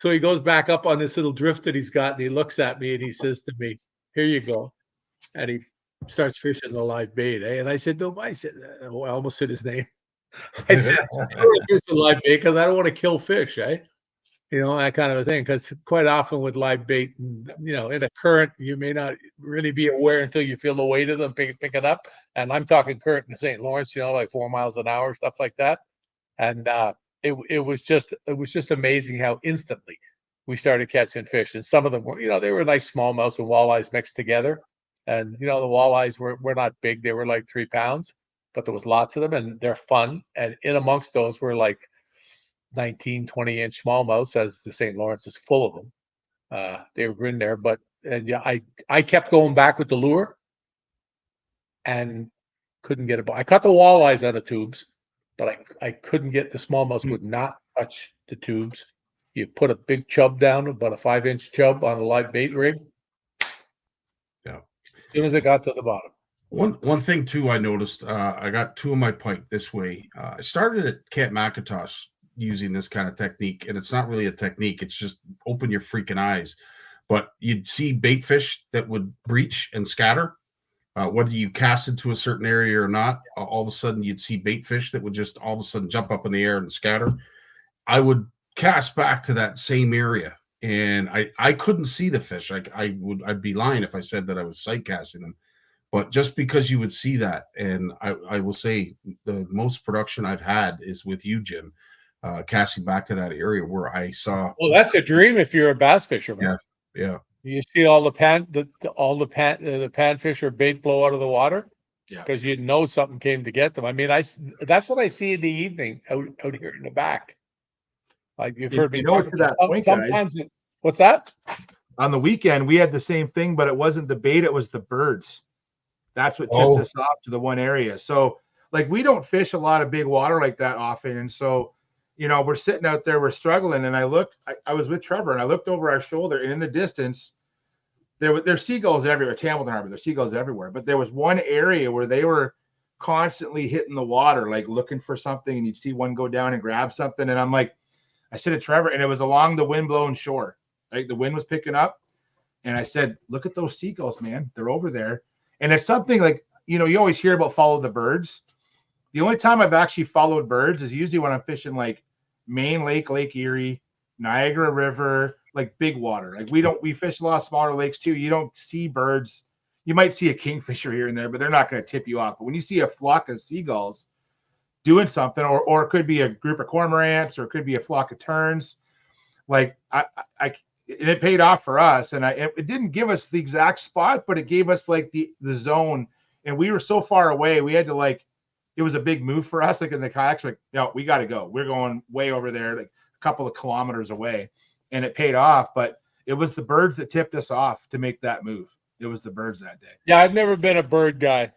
So he goes back up on this little drift that he's got, and he looks at me and he says to me, "Here you go." And he starts fishing the live bait. And I said, "No," I said, I almost said his name. I said, "I don't want to fish the live bait because I don't want to kill fish, eh?" That kind of a thing. Because quite often with live bait, in a current, you may not really be aware until you feel the weight of them, pick it up. And I'm talking current in the St. Lawrence, like 4 miles an hour, stuff like that. And it was just amazing how instantly we started catching fish. And some of them were, they were nice smallmouths and walleyes mixed together. And the walleyes were not big; they were like 3 pounds, but there was lots of them, and they're fun. And in amongst those were like 19, 20-inch smallmouths, as the St. Lawrence is full of them. They were in there, I kept going back with the lure, and couldn't get I caught the walleyes out of tubes, but I couldn't get the smallmouths. Would not touch the tubes. You put a big chub down, about a 5-inch chub, on a live bait rig. Yeah. As soon as it got to the bottom. One thing too, I noticed. I got 2 of my pike this way. I started at Camp McIntosh using this kind of technique, and it's not really a technique. It's just open your freaking eyes. But you'd see bait fish that would breach and scatter. Whether you cast into a certain area or not, all of a sudden you'd see bait fish that would just all of a sudden jump up in the air and scatter. I would cast back to that same area, and I couldn't see the fish. I'd be lying if I said that I was sight casting them. But just because you would see that, and I will say the most production I've had is with you, Jim, casting back to that area where I saw. Well, that's a dream if you're a bass fisherman. Yeah. You see all the panfish or bait blow out of the water. Yeah. Because you know something came to get them. I mean, that's what I see in the evening out here in the back. Like you've heard me talk to that point, sometimes. guys. What's that? On the weekend, we had the same thing, but it wasn't the bait; it was the birds. That's what tipped us off to the one area. So, like, we don't fish a lot of big water like that often, and so, we're sitting out there, we're struggling, and I was with Trevor, and I looked over our shoulder, and in the distance, there's seagulls everywhere. It's Hamilton Harbor, there's seagulls everywhere, but there was one area where they were constantly hitting the water, like looking for something, and you'd see one go down and grab something, and I'm like, I said to Trevor, and it was along the wind-blown shore. Like the wind was picking up. And I said, look at those seagulls, man. They're over there. And it's something like, you always hear about follow the birds. The only time I've actually followed birds is usually when I'm fishing like Main Lake, Lake Erie, Niagara River, like big water. Like we fish a lot of smaller lakes too. You don't see birds. You might see a kingfisher here and there, but they're not going to tip you off. But when you see a flock of seagulls doing something, or it could be a group of cormorants, or it could be a flock of terns. Like it paid off for us, and it didn't give us the exact spot, but it gave us like the zone, and we were so far away. We had to it was a big move for us. Like in the kayaks, like, we got to go. We're going way over there, like a couple of kilometers away, and it paid off. But it was the birds that tipped us off to make that move. It was the birds that day. Yeah, I've never been a bird guy.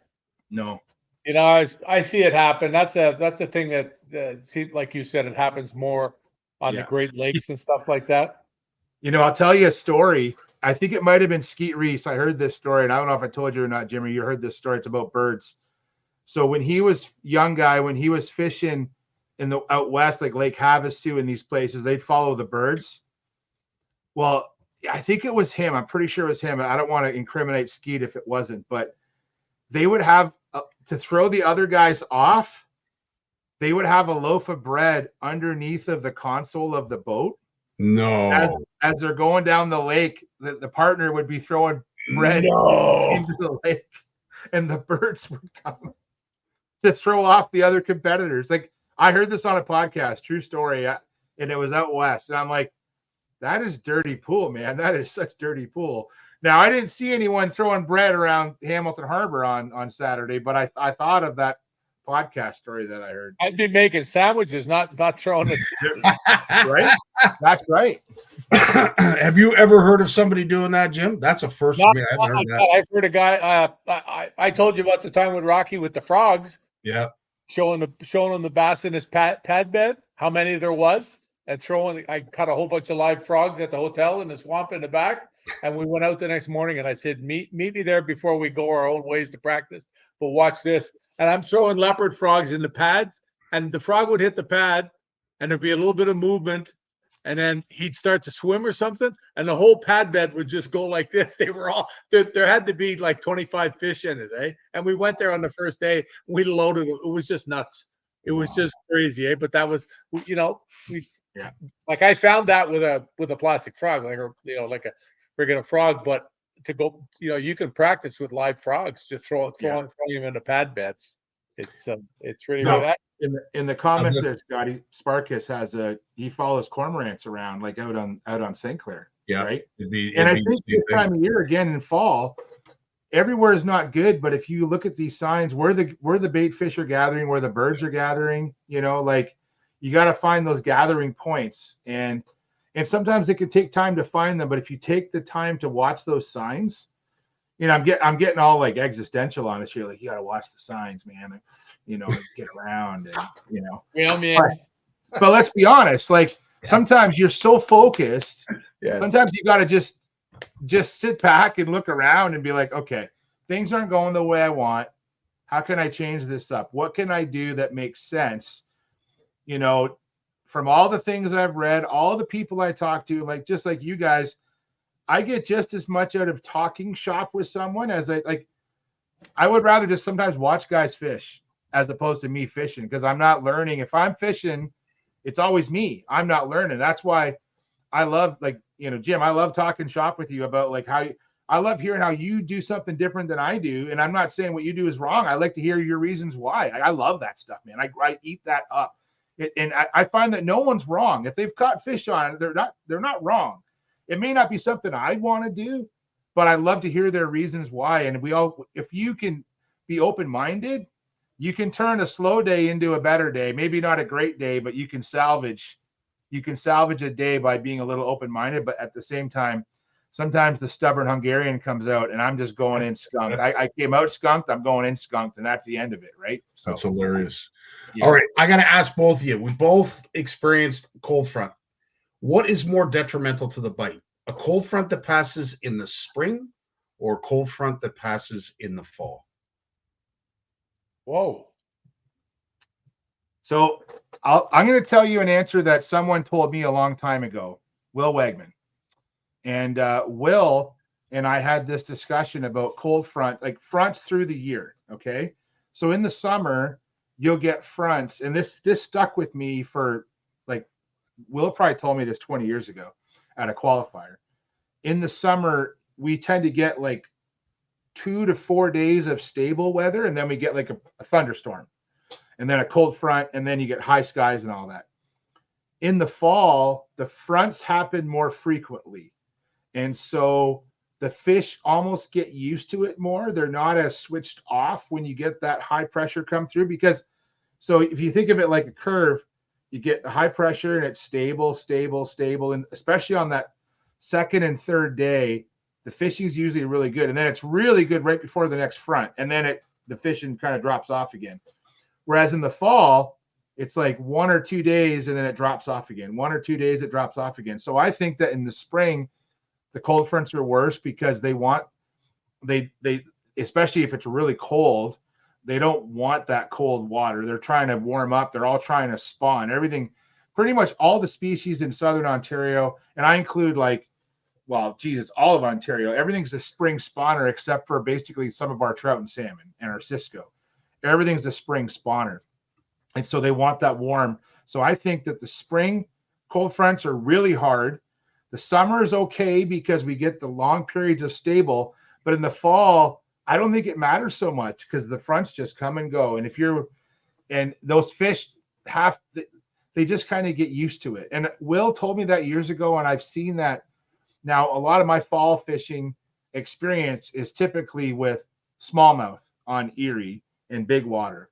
No. I see it happen. That's a thing that seems like you said, it happens more on the Great Lakes and stuff like that. I'll tell you a story. I think it might have been Skeet Reese. I heard this story, and I don't know if I told you or not, Jimmy. You heard this story. It's about birds. So when he was young guy, when he was fishing in the out west, like Lake Havasu and these places, they'd follow the birds. Well, I think it was him. I'm pretty sure it was him. I don't want to incriminate Skeet if it wasn't, but they would have to throw the other guys off. They would have a loaf of bread underneath of the console of the boat. No. As they're going down the lake, the partner would be throwing bread into the lake, and the birds would come to throw off the other competitors. Like, I heard this on a podcast, true story, and it was out west. And I'm like, that is dirty pool, man. That is such dirty pool. Now, I didn't see anyone throwing bread around Hamilton Harbor on Saturday, but I thought of that podcast story that I heard. I'd be making sandwiches, not throwing it. Right? That's right. Have you ever heard of somebody doing that, Jim? That's a first for me. I haven't heard that. I've heard a guy. I told you about the time with Rocky with the frogs. Yeah. Showing him the bass in his pad bed, how many there was, and I caught a whole bunch of live frogs at the hotel in the swamp in the back. And we went out the next morning, and I said, meet me there before we go our own ways to practice. But watch this. And I'm throwing leopard frogs in the pads, and the frog would hit the pad, and there'd be a little bit of movement, and then he'd start to swim or something, and the whole pad bed would just go like this. They were all there had to be like 25 fish in it, eh? And we went there on the first day. We loaded it. It was just nuts. It was just crazy, eh? But that was, we like I found that with a plastic frog, like like a regular frog, but to go, you can practice with live frogs. Just throwing them into pad beds. It's really good. In the comments there, Scotty Sparkus he follows cormorants around like out on St. Clair. Yeah, right. I think this time of year again in fall, everywhere is not good. But if you look at these signs, where the bait fish are gathering, where the birds are gathering, like you got to find those gathering points, and sometimes it can take time to find them. But if you take the time to watch those signs, I'm getting all like existential on it. You're like, you got to watch the signs, man. Get around and but let's be honest, like sometimes you're so focused. Yes. Sometimes you got to just sit back and look around and be like, okay, things aren't going the way I want. How can I change this up? What can I do that makes sense? From all the things I've read, all the people I talk to, like just like you guys, I get just as much out of talking shop with someone as I would rather just sometimes watch guys fish as opposed to me fishing, because I'm not learning. If I'm fishing, it's always me. I'm not learning. That's why I love, Jim, I love talking shop with you about I love hearing how you do something different than I do. And I'm not saying what you do is wrong. I like to hear your reasons why. I love that stuff, man. I eat that up. And I find that no one's wrong. If they've caught fish on it, they're not wrong. It may not be something I want to do, but I love to hear their reasons why. And if you can be open-minded, you can turn a slow day into a better day. Maybe not a great day, but you can salvage a day by being a little open-minded. But at the same time, sometimes the stubborn Hungarian comes out and I'm just going in skunked. I came out skunked, I'm going in skunked, and that's the end of it, right? So that's hilarious. Yeah. All right, I got to ask both of you. We both experienced cold front. What is more detrimental to the bite? A cold front that passes in the spring or a cold front that passes in the fall? Whoa. So I'm going to tell you an answer that someone told me a long time ago, Will Wegman. And Will and I had this discussion about cold front, like fronts through the year, okay? So in the summer, you'll get fronts, and this stuck with me for Will probably told me this 20 years ago at a qualifier. In the summer, we tend to get 2 to 4 days of stable weather, and then we get a thunderstorm, and then a cold front, and then you get high skies and all that. In the fall, the fronts happen more frequently, and so the fish almost get used to it more. They're not as switched off when you get that high pressure come through, because so if you think of it like a curve, you get high pressure and it's stable. And especially on that second and third day, the fishing is usually really good. And then it's really good right before the next front. And then the fishing kind of drops off again. Whereas in the fall, it's 1 or 2 days and then it drops off again. 1 or 2 days, it drops off again. So I think that in the spring, the cold fronts are worse because they especially if it's really cold, they don't want that cold water. They're trying to warm up. They're all trying to spawn. Everything, pretty much all the species in Southern Ontario, and I include it's all of Ontario. Everything's a spring spawner except for basically some of our trout and salmon and our Cisco. Everything's a spring spawner. And so they want that warm. So I think that the spring cold fronts are really hard. The summer is okay because we get the long periods of stable, but in the fall, I don't think it matters so much because the fronts just come and go. And those fish they just kind of get used to it. And Will told me that years ago, and I've seen that now. A lot of my fall fishing experience is typically with smallmouth on Erie and big water.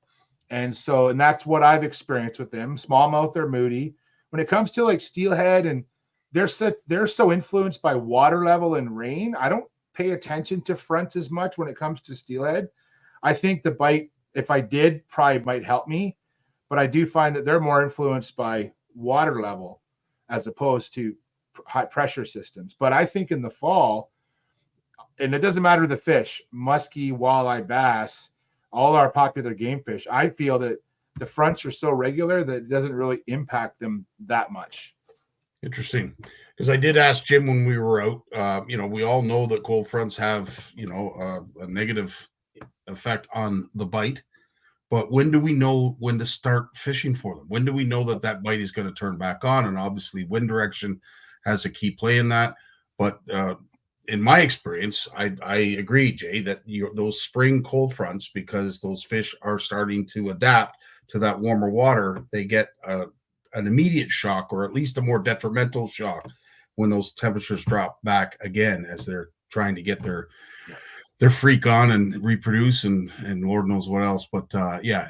And that's what I've experienced with them. Smallmouth are moody. When it comes to steelhead, and they're so influenced by water level and rain, I don't pay attention to fronts as much when it comes to steelhead. I think the bite, if I did, probably might help me, but I do find that they're more influenced by water level as opposed to high pressure systems. But I think in the fall, and it doesn't matter the fish, muskie, walleye, bass, all our popular game fish, I feel that the fronts are so regular that it doesn't really impact them that much. Interesting, because I did ask Jim when we were out. We all know that cold fronts have a negative effect on the bite. But when do we know when to start fishing for them? When do we know that bite is going to turn back on? And obviously, wind direction has a key play in that. But in my experience, I agree, Jay, that those spring cold fronts, because those fish are starting to adapt to that warmer water, they get an immediate shock, or at least a more detrimental shock, when those temperatures drop back again, as they're trying to get their freak on and reproduce and Lord knows what else. But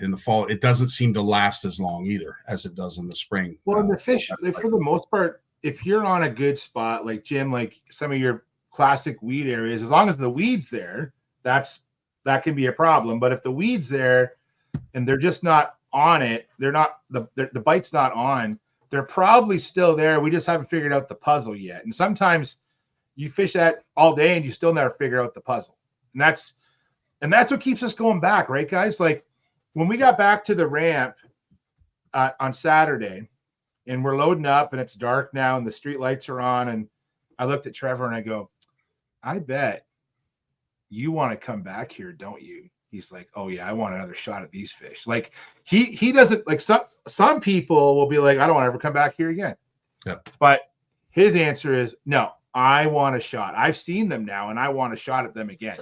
in the fall, it doesn't seem to last as long either as it does in the spring. Well, the fish, for the most part, if you're on a good spot, like Jim, like some of your classic weed areas, as long as the weed's there, that can be a problem. But if the weed's there and they're just not on it, they're not, the bite's not on, they're probably still there. We just haven't figured out the puzzle yet. And sometimes you fish that all day and you still never figure out the puzzle. And that's what keeps us going back, right, guys? Like when we got back to the ramp on Saturday, and we're loading up, and it's dark now, and the street lights are on, and I looked at Trevor and I go, I bet you want to come back here, don't you? He's like, oh yeah, I want another shot at these fish. Like he doesn't, like some people will be like, I don't want to ever come back here again. Yep. But his answer is no, I want a shot. I've seen them now, and I want a shot at them again.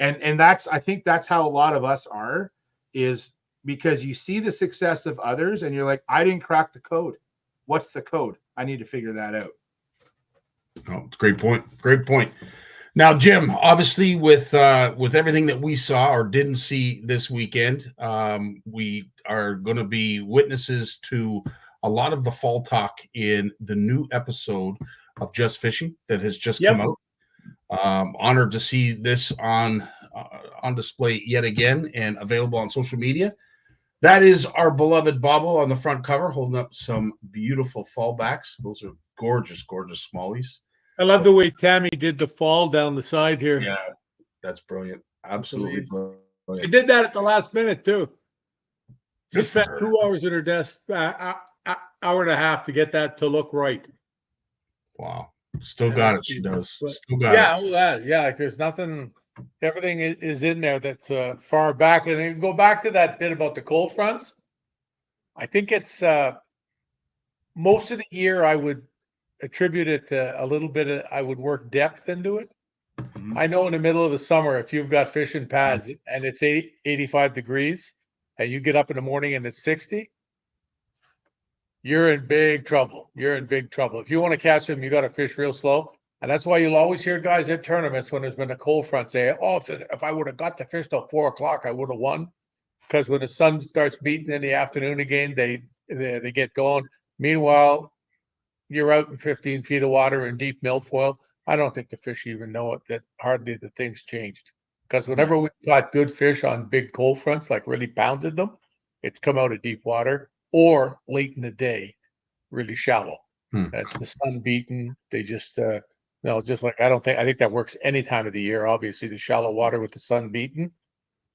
And I think that's how a lot of us are, is because you see the success of others and you're like, I didn't crack the code. What's the code? I need to figure that out. Oh, great point. Great point. Now, Jim, obviously with everything that we saw or didn't see this weekend, we are going to be witnesses to a lot of the fall talk in the new episode of Just Fishing that has just come out. Honored to see this on display yet again and available on social media. That is our beloved Bobbo on the front cover, holding up some beautiful fallbacks. Those are gorgeous, gorgeous smallies. I love the way Tammy did the fall down the side here. Yeah, that's brilliant. Absolutely brilliant. She did that at the last minute too. She spent 2 hours at her desk, hour and a half to get that to look right. Wow. Still got it. She does. Still got it. Yeah. Like there's nothing. Everything is in there that's far back. And go back to that bit about the cold fronts. I think it's most of the year I would attribute it to a little bit of, I would work depth into it. Mm-hmm. I know in the middle of the summer, if you've got fishing pads and it's 85 degrees and you get up in the morning and it's 60, you're in big trouble. You're in big trouble. If you want to catch them, you got to fish real slow. And that's why you'll always hear guys at tournaments when there's been a cold front say, oh, if I would have got to fish till 4 o'clock, I would have won. Because when the sun starts beating in the afternoon again, they get going. Meanwhile, you're out in 15 feet of water in deep milfoil. I don't think the fish even know it, that hardly the thing's changed. Because whenever we caught good fish on big cold fronts, like really pounded them, it's come out of deep water or late in the day, really shallow. That's the sun beaten. They just, just like, I think that works any time of the year. Obviously, the shallow water with the sun beaten,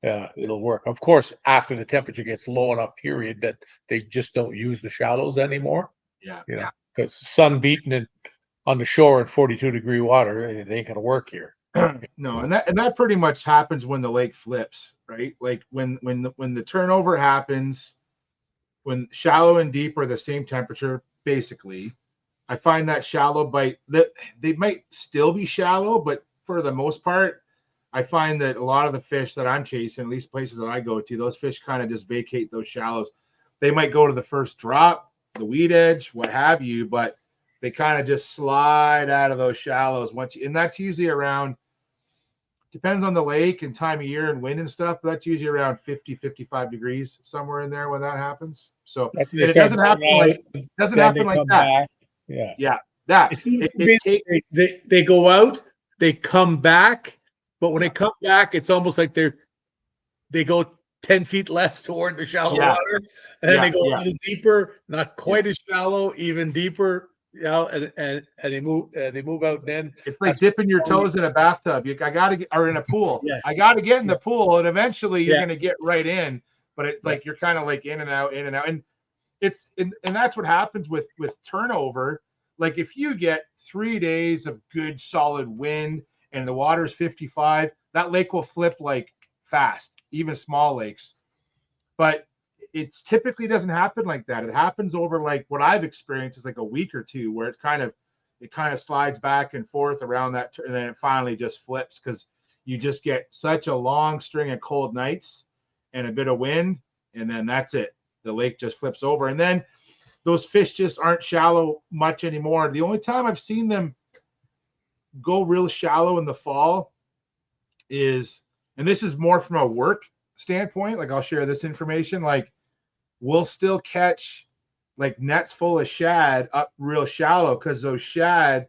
it'll work. Of course, after the temperature gets low enough period that they just don't use the shallows anymore. Yeah. Because sun beaten on the shore in 42-degree water, it ain't gonna work here. No, and that pretty much happens when the lake flips, right? Like when the turnover happens, when shallow and deep are the same temperature, basically. I find that shallow bite, that they might still be shallow, but for the most part, I find that a lot of the fish that I'm chasing, at least places that I go to, those fish kind of just vacate those shallows. They might go to the first drop, the weed edge, what have you, but they kind of just slide out of those shallows and that's usually around, depends on the lake and time of year and wind and stuff, but that's usually around 50, 55 degrees, somewhere in there when that happens. So it doesn't happen like that. Back. Yeah. They go out, they come back, but when they come back, it's almost like they go 10 feet less toward the shallow water, and then they go a little deeper, not quite as shallow, even deeper. And they move out. And then it's like dipping your toes in a bathtub. Or in a pool. Yeah. I got to get in the pool, and eventually you're going to get right in. But it's like you're kind of like in and out, and it's and that's what happens with turnover. like if you get 3 days of good solid wind and the water's 55, that lake will flip like fast, even small lakes. But it's typically doesn't happen like that. It happens over like what I've experienced is like a week or two where it kind of slides back and forth around that, and then it finally just flips because you just get such a long string of cold nights and a bit of wind, and then that's it. The lake just flips over, and then those fish just aren't shallow much anymore. The only time I've seen them go real shallow in the fall is, and this is more from a work standpoint, like I'll share this information, like we'll still catch like nets full of shad up real shallow because those shad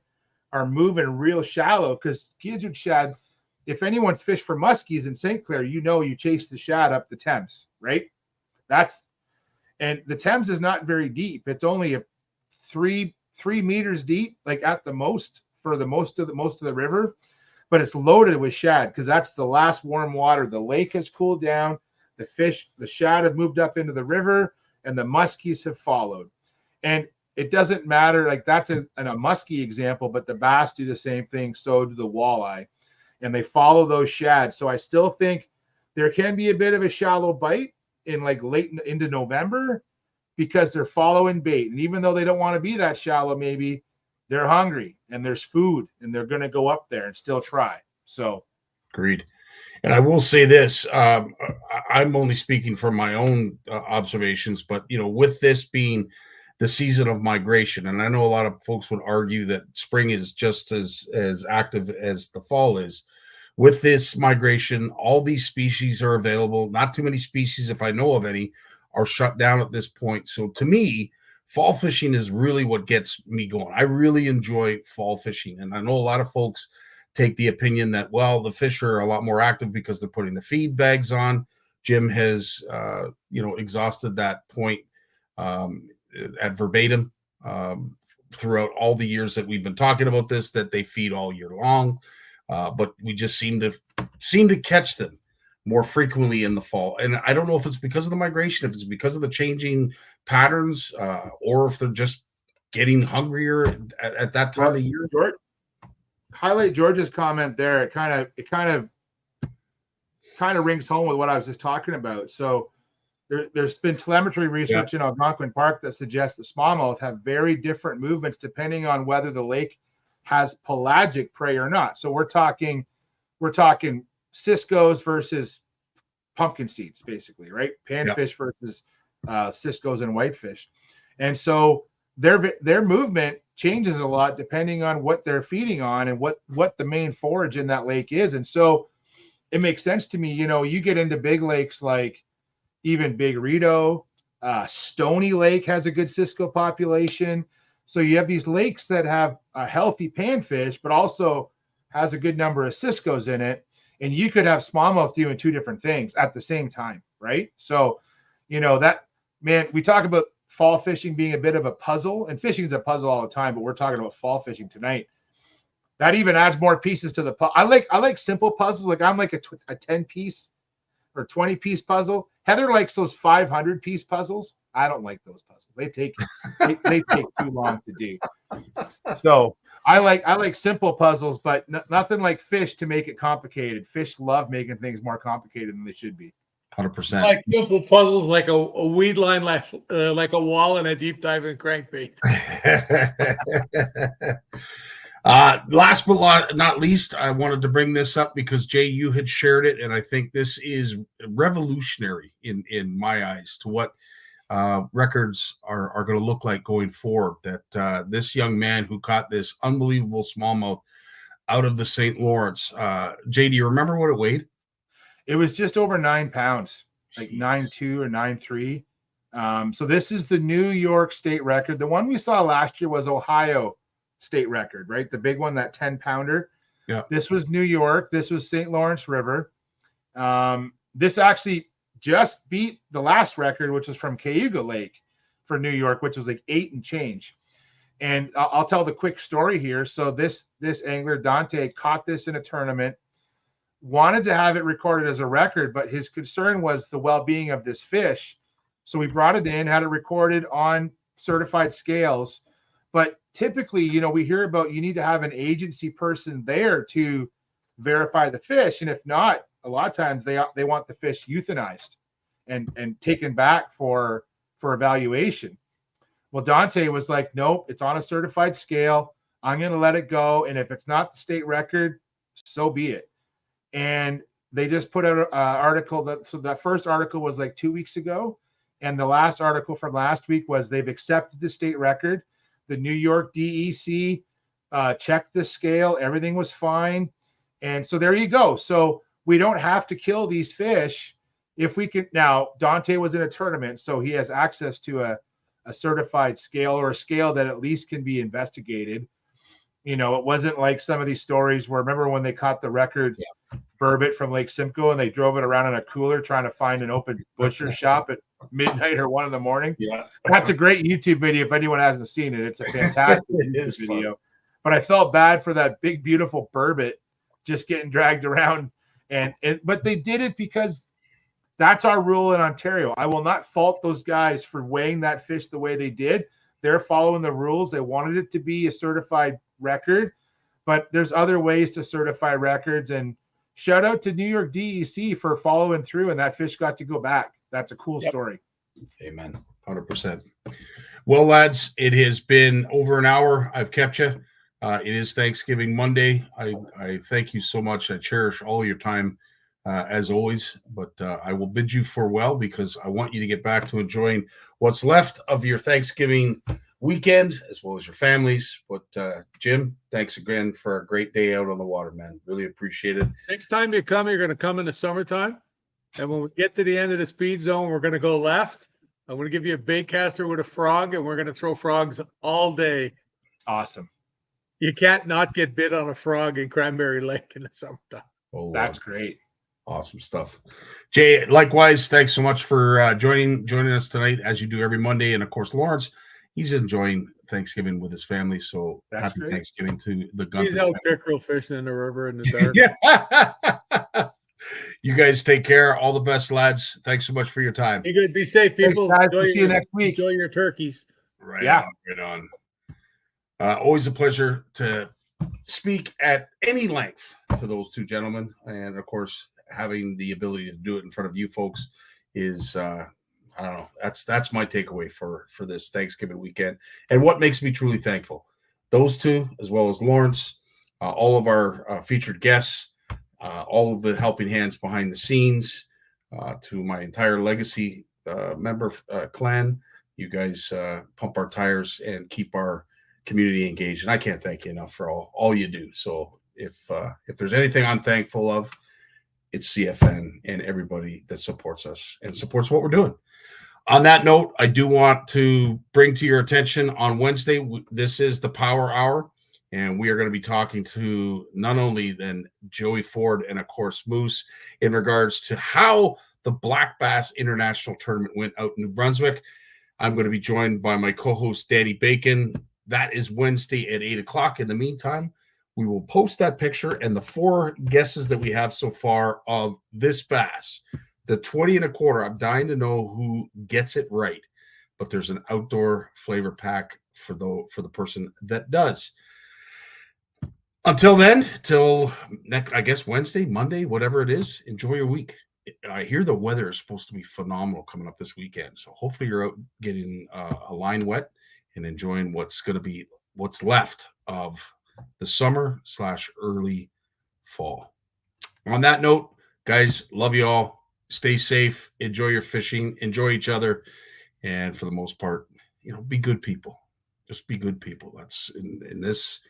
are moving real shallow because gizzard shad, if anyone's fished for muskies in St. Clair, you know you chase the shad up the Thames, right? And the Thames is not very deep. It's only a 3 meters deep, like at the most for the most of the river, but it's loaded with shad because that's the last warm water. The lake has cooled down, the shad have moved up into the river, and the muskies have followed. And it doesn't matter, like that's a muskie example, but the bass do the same thing. So do the walleye, and they follow those shad. So I still think there can be a bit of a shallow bite in like late into November because they're following bait. And even though they don't want to be that shallow, maybe they're hungry and there's food and they're going to go up there and still try. So agreed. And I will say this, I'm only speaking from my own observations, but, you know, with this being the season of migration, and I know a lot of folks would argue that spring is just as active as the fall is. With this migration, all these species are available. Not too many species, if I know of any, are shut down at this point. So to me, fall fishing is really what gets me going. I really enjoy fall fishing. And I know a lot of folks take the opinion that, well, the fish are a lot more active because they're putting the feed bags on. Jim has, exhausted that point at verbatim throughout all the years that we've been talking about this, that they feed all year long. But we just seem to catch them more frequently in the fall. And I don't know if it's because of the migration, if it's because of the changing patterns, or if they're just getting hungrier at that time of year. Highlight George's comment there. It kind of rings home with what I was just talking about. So there's been telemetry research in Algonquin Park that suggests that smallmouth have very different movements depending on whether the lake has pelagic prey or not. So we're talking ciscos versus pumpkin seeds, basically, right? Panfish versus ciscos and whitefish. And so their movement changes a lot depending on what they're feeding on and what the main forage in that lake is. And so it makes sense to me, you get into big lakes like even Big Rito, Stony Lake has a good cisco population. So you have these lakes that have a healthy panfish, but also has a good number of ciscos in it. And you could have smallmouth doing two different things at the same time, right? So, we talk about fall fishing being a bit of a puzzle, and fishing is a puzzle all the time, but we're talking about fall fishing tonight. That even adds more pieces to the puzzle. I like simple puzzles. Like I'm like a 10-piece or 20-piece puzzle. Heather likes those 500-piece puzzles. I don't like those puzzles. They take too long to do. So I like simple puzzles, but nothing like fish to make it complicated. Fish love making things more complicated than they should be. 100%. Like simple puzzles, like a weed line, like a wall and a deep diving crankbait. Last but not least, I wanted to bring this up because Jay, you had shared it, and I think this is revolutionary in my eyes to what records are going to look like going forward. That this young man who caught this unbelievable smallmouth out of the St. Lawrence, Jay, do you remember what it weighed? It was just over 9 pounds, like 9.2 or 9.3. So this is the New York state record. The one we saw last year was Ohio state record, right? The big one, that 10-pounder. Yeah. This was New York. This was St. Lawrence River. This actually just beat the last record, which was from Cayuga Lake for New York, which was like 8 and change. And I'll tell the quick story here. So this angler, Dante, caught this in a tournament, wanted to have it recorded as a record, but his concern was the well-being of this fish. So we brought it in, had it recorded on certified scales. But typically, you know, we hear about you need to have an agency person there to verify the fish. And if not, a lot of times they want the fish euthanized and taken back for evaluation. Well, Dante was like, nope, it's on a certified scale. I'm going to let it go. And if it's not the state record, so be it. And they just put out an article so that first article was like 2 weeks ago. And the last article from last week was they've accepted the state record. The New York DEC checked the scale. Everything was fine. And so there you go. So we don't have to kill these fish if we can. Now, Dante was in a tournament, so he has access to a certified scale, or a scale that at least can be investigated. You know, it wasn't like some of these stories where, remember when they caught the record burbot from Lake Simcoe and they drove it around in a cooler trying to find an open butcher shop at midnight or 1 a.m. Yeah. That's a great YouTube video if anyone hasn't seen it. It's a fantastic YouTube video. Fun. But I felt bad for that big, beautiful burbot just getting dragged around. But they did it because that's our rule in Ontario. I will not fault those guys for weighing that fish the way they did. They're following the rules. They wanted it to be a certified record, but there's other ways to certify records. And shout out to New York DEC for following through, and that fish got to go back. That's a cool story. Amen. 100%. Well, lads, it has been over an hour. I've kept you. It is Thanksgiving Monday. I thank you so much. I cherish all your time as always, but I will bid you farewell because I want you to get back to enjoying what's left of your Thanksgiving weekend as well as your families. But Jim, thanks again for a great day out on the water, man. Really appreciate it. Next time you come, you're going to come in the summertime. And when we get to the end of the speed zone, we're going to go left. I'm going to give you a bait caster with a frog, and we're going to throw frogs all day. Awesome. You can't not get bit on a frog in Cranberry Lake in the summertime. Oh, that's great. Awesome stuff. Jay, likewise, thanks so much for joining us tonight, as you do every Monday. And of course, Lawrence, he's enjoying Thanksgiving with his family. So that's happy great. Thanksgiving to the Gunther. He's out pickerel fishing in the river in the dark. Yeah. You guys take care. All the best, lads. Thanks so much for your time. Be good. Be safe, people. Thanks, guys. See you next week. Enjoy your turkeys. Right. Yeah. Right on. Always a pleasure to speak at any length to those two gentlemen. And of course, having the ability to do it in front of you folks is, I don't know, that's my takeaway for this Thanksgiving weekend. And what makes me truly thankful, those two, as well as Lawrence, all of our featured guests, all of the helping hands behind the scenes, to my entire Legacy member clan. You guys pump our tires and keep our community engaged, and I can't thank you enough for all you do. So if there's anything I'm thankful of, it's CFN and everybody that supports us and supports what we're doing. On that note, I do want to bring to your attention on Wednesday, this is the Power Hour, and we are going to be talking to none only than Joey Ford and of course Moose in regards to how the Black Bass International Tournament went out in New Brunswick. I'm going to be joined by my co-host Danny Bacon. That is Wednesday at 8 o'clock. In the meantime, we will post that picture and the 4 guesses that we have so far of this bass. The 20 and a quarter, I'm dying to know who gets it right. But there's an outdoor flavor pack for the person that does. Until then, till next, I guess Wednesday, Monday, whatever it is, enjoy your week. I hear the weather is supposed to be phenomenal coming up this weekend. So hopefully you're out getting a line wet and enjoying what's left of the summer / early fall. On that note, guys, love you all. Stay safe. Enjoy your fishing. Enjoy each other. And for the most part, be good people. Just be good people. That's in this,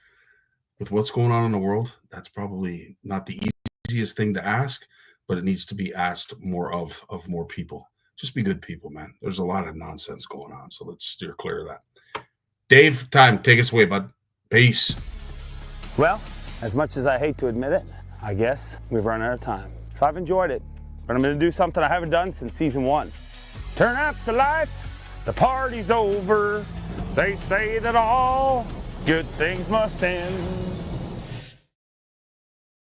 with what's going on in the world, that's probably not the easiest thing to ask, but it needs to be asked more of more people. Just be good people, man. There's a lot of nonsense going on, so let's steer clear of that. Dave, take us away, bud. Peace. Well, as much as I hate to admit it, I guess we've run out of time. So I've enjoyed it, but I'm going to do something I haven't done since season 1. Turn out the lights, the party's over. They say that all good things must end.